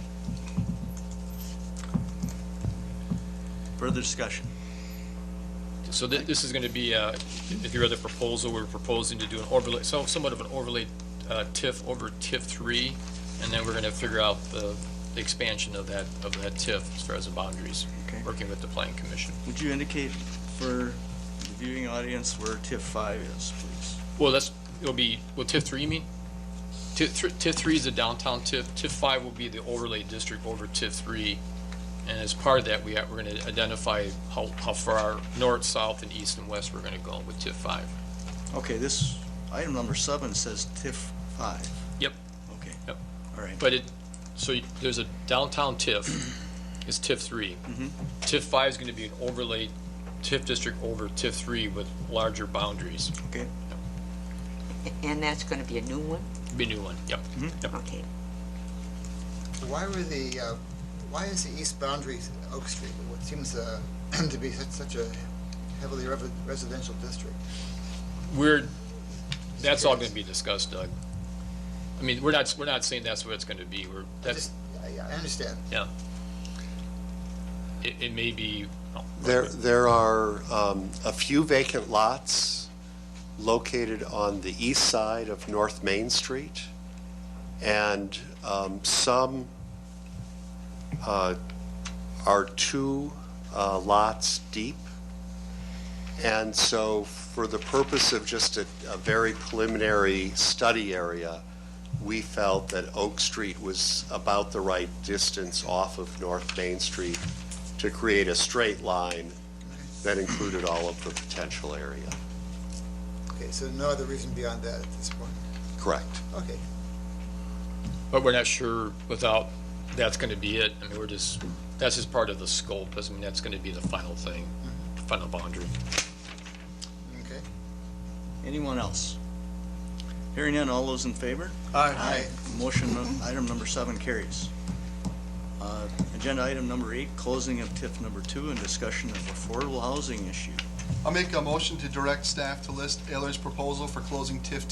Further discussion?
So this is going to be, if you read the proposal, we're proposing to do an overlay, somewhat of an overlay TIF over TIF 3, and then we're going to figure out the expansion of that TIF as far as the boundaries,
Okay.
working with the Planning Commission.
Would you indicate for the viewing audience where TIF 5 is, please?
Well, it'll be, TIF 3 you mean? TIF 3 is the downtown TIF. TIF 5 will be the overlay district over TIF 3. And as part of that, we're going to identify how far north, south, and east and west we're going to go with TIF 5.
Okay, this item number 7 says TIF 5.
Yep.
Okay.
Yep.
All right.
But there's a downtown TIF, it's TIF 3. TIF 5 is going to be an overlay TIF district over TIF 3 with larger boundaries.
Okay.
And that's going to be a new one?
Be a new one, yep. Yep.
Okay.
Why is the east boundary Oak Street? What seems to be such a heavily residential district?
That's all going to be discussed, Doug. I mean, we're not saying that's what it's going to be.
I understand.
Yeah. It may be.
There are a few vacant lots located on the east side of North Main Street, and some are 2 lots deep. And so for the purpose of just a very preliminary study area, we felt that Oak Street was about the right distance off of North Main Street to create a straight line that included all of the potential area.
Okay, so no other reason beyond that at this point?
Correct.
Okay.
But we're not sure without that's going to be it. I mean, that's just part of the scope. Doesn't mean that's going to be the final thing, final boundary.
Okay.
Anyone else? Hearing none, all those in favor?
Aye.
Motion, item number 7 carries. Agenda item number 8, closing of TIF number 2 and discussion of affordable housing issue.
I'll make a motion to direct staff to list Ayler's proposal for closing TIF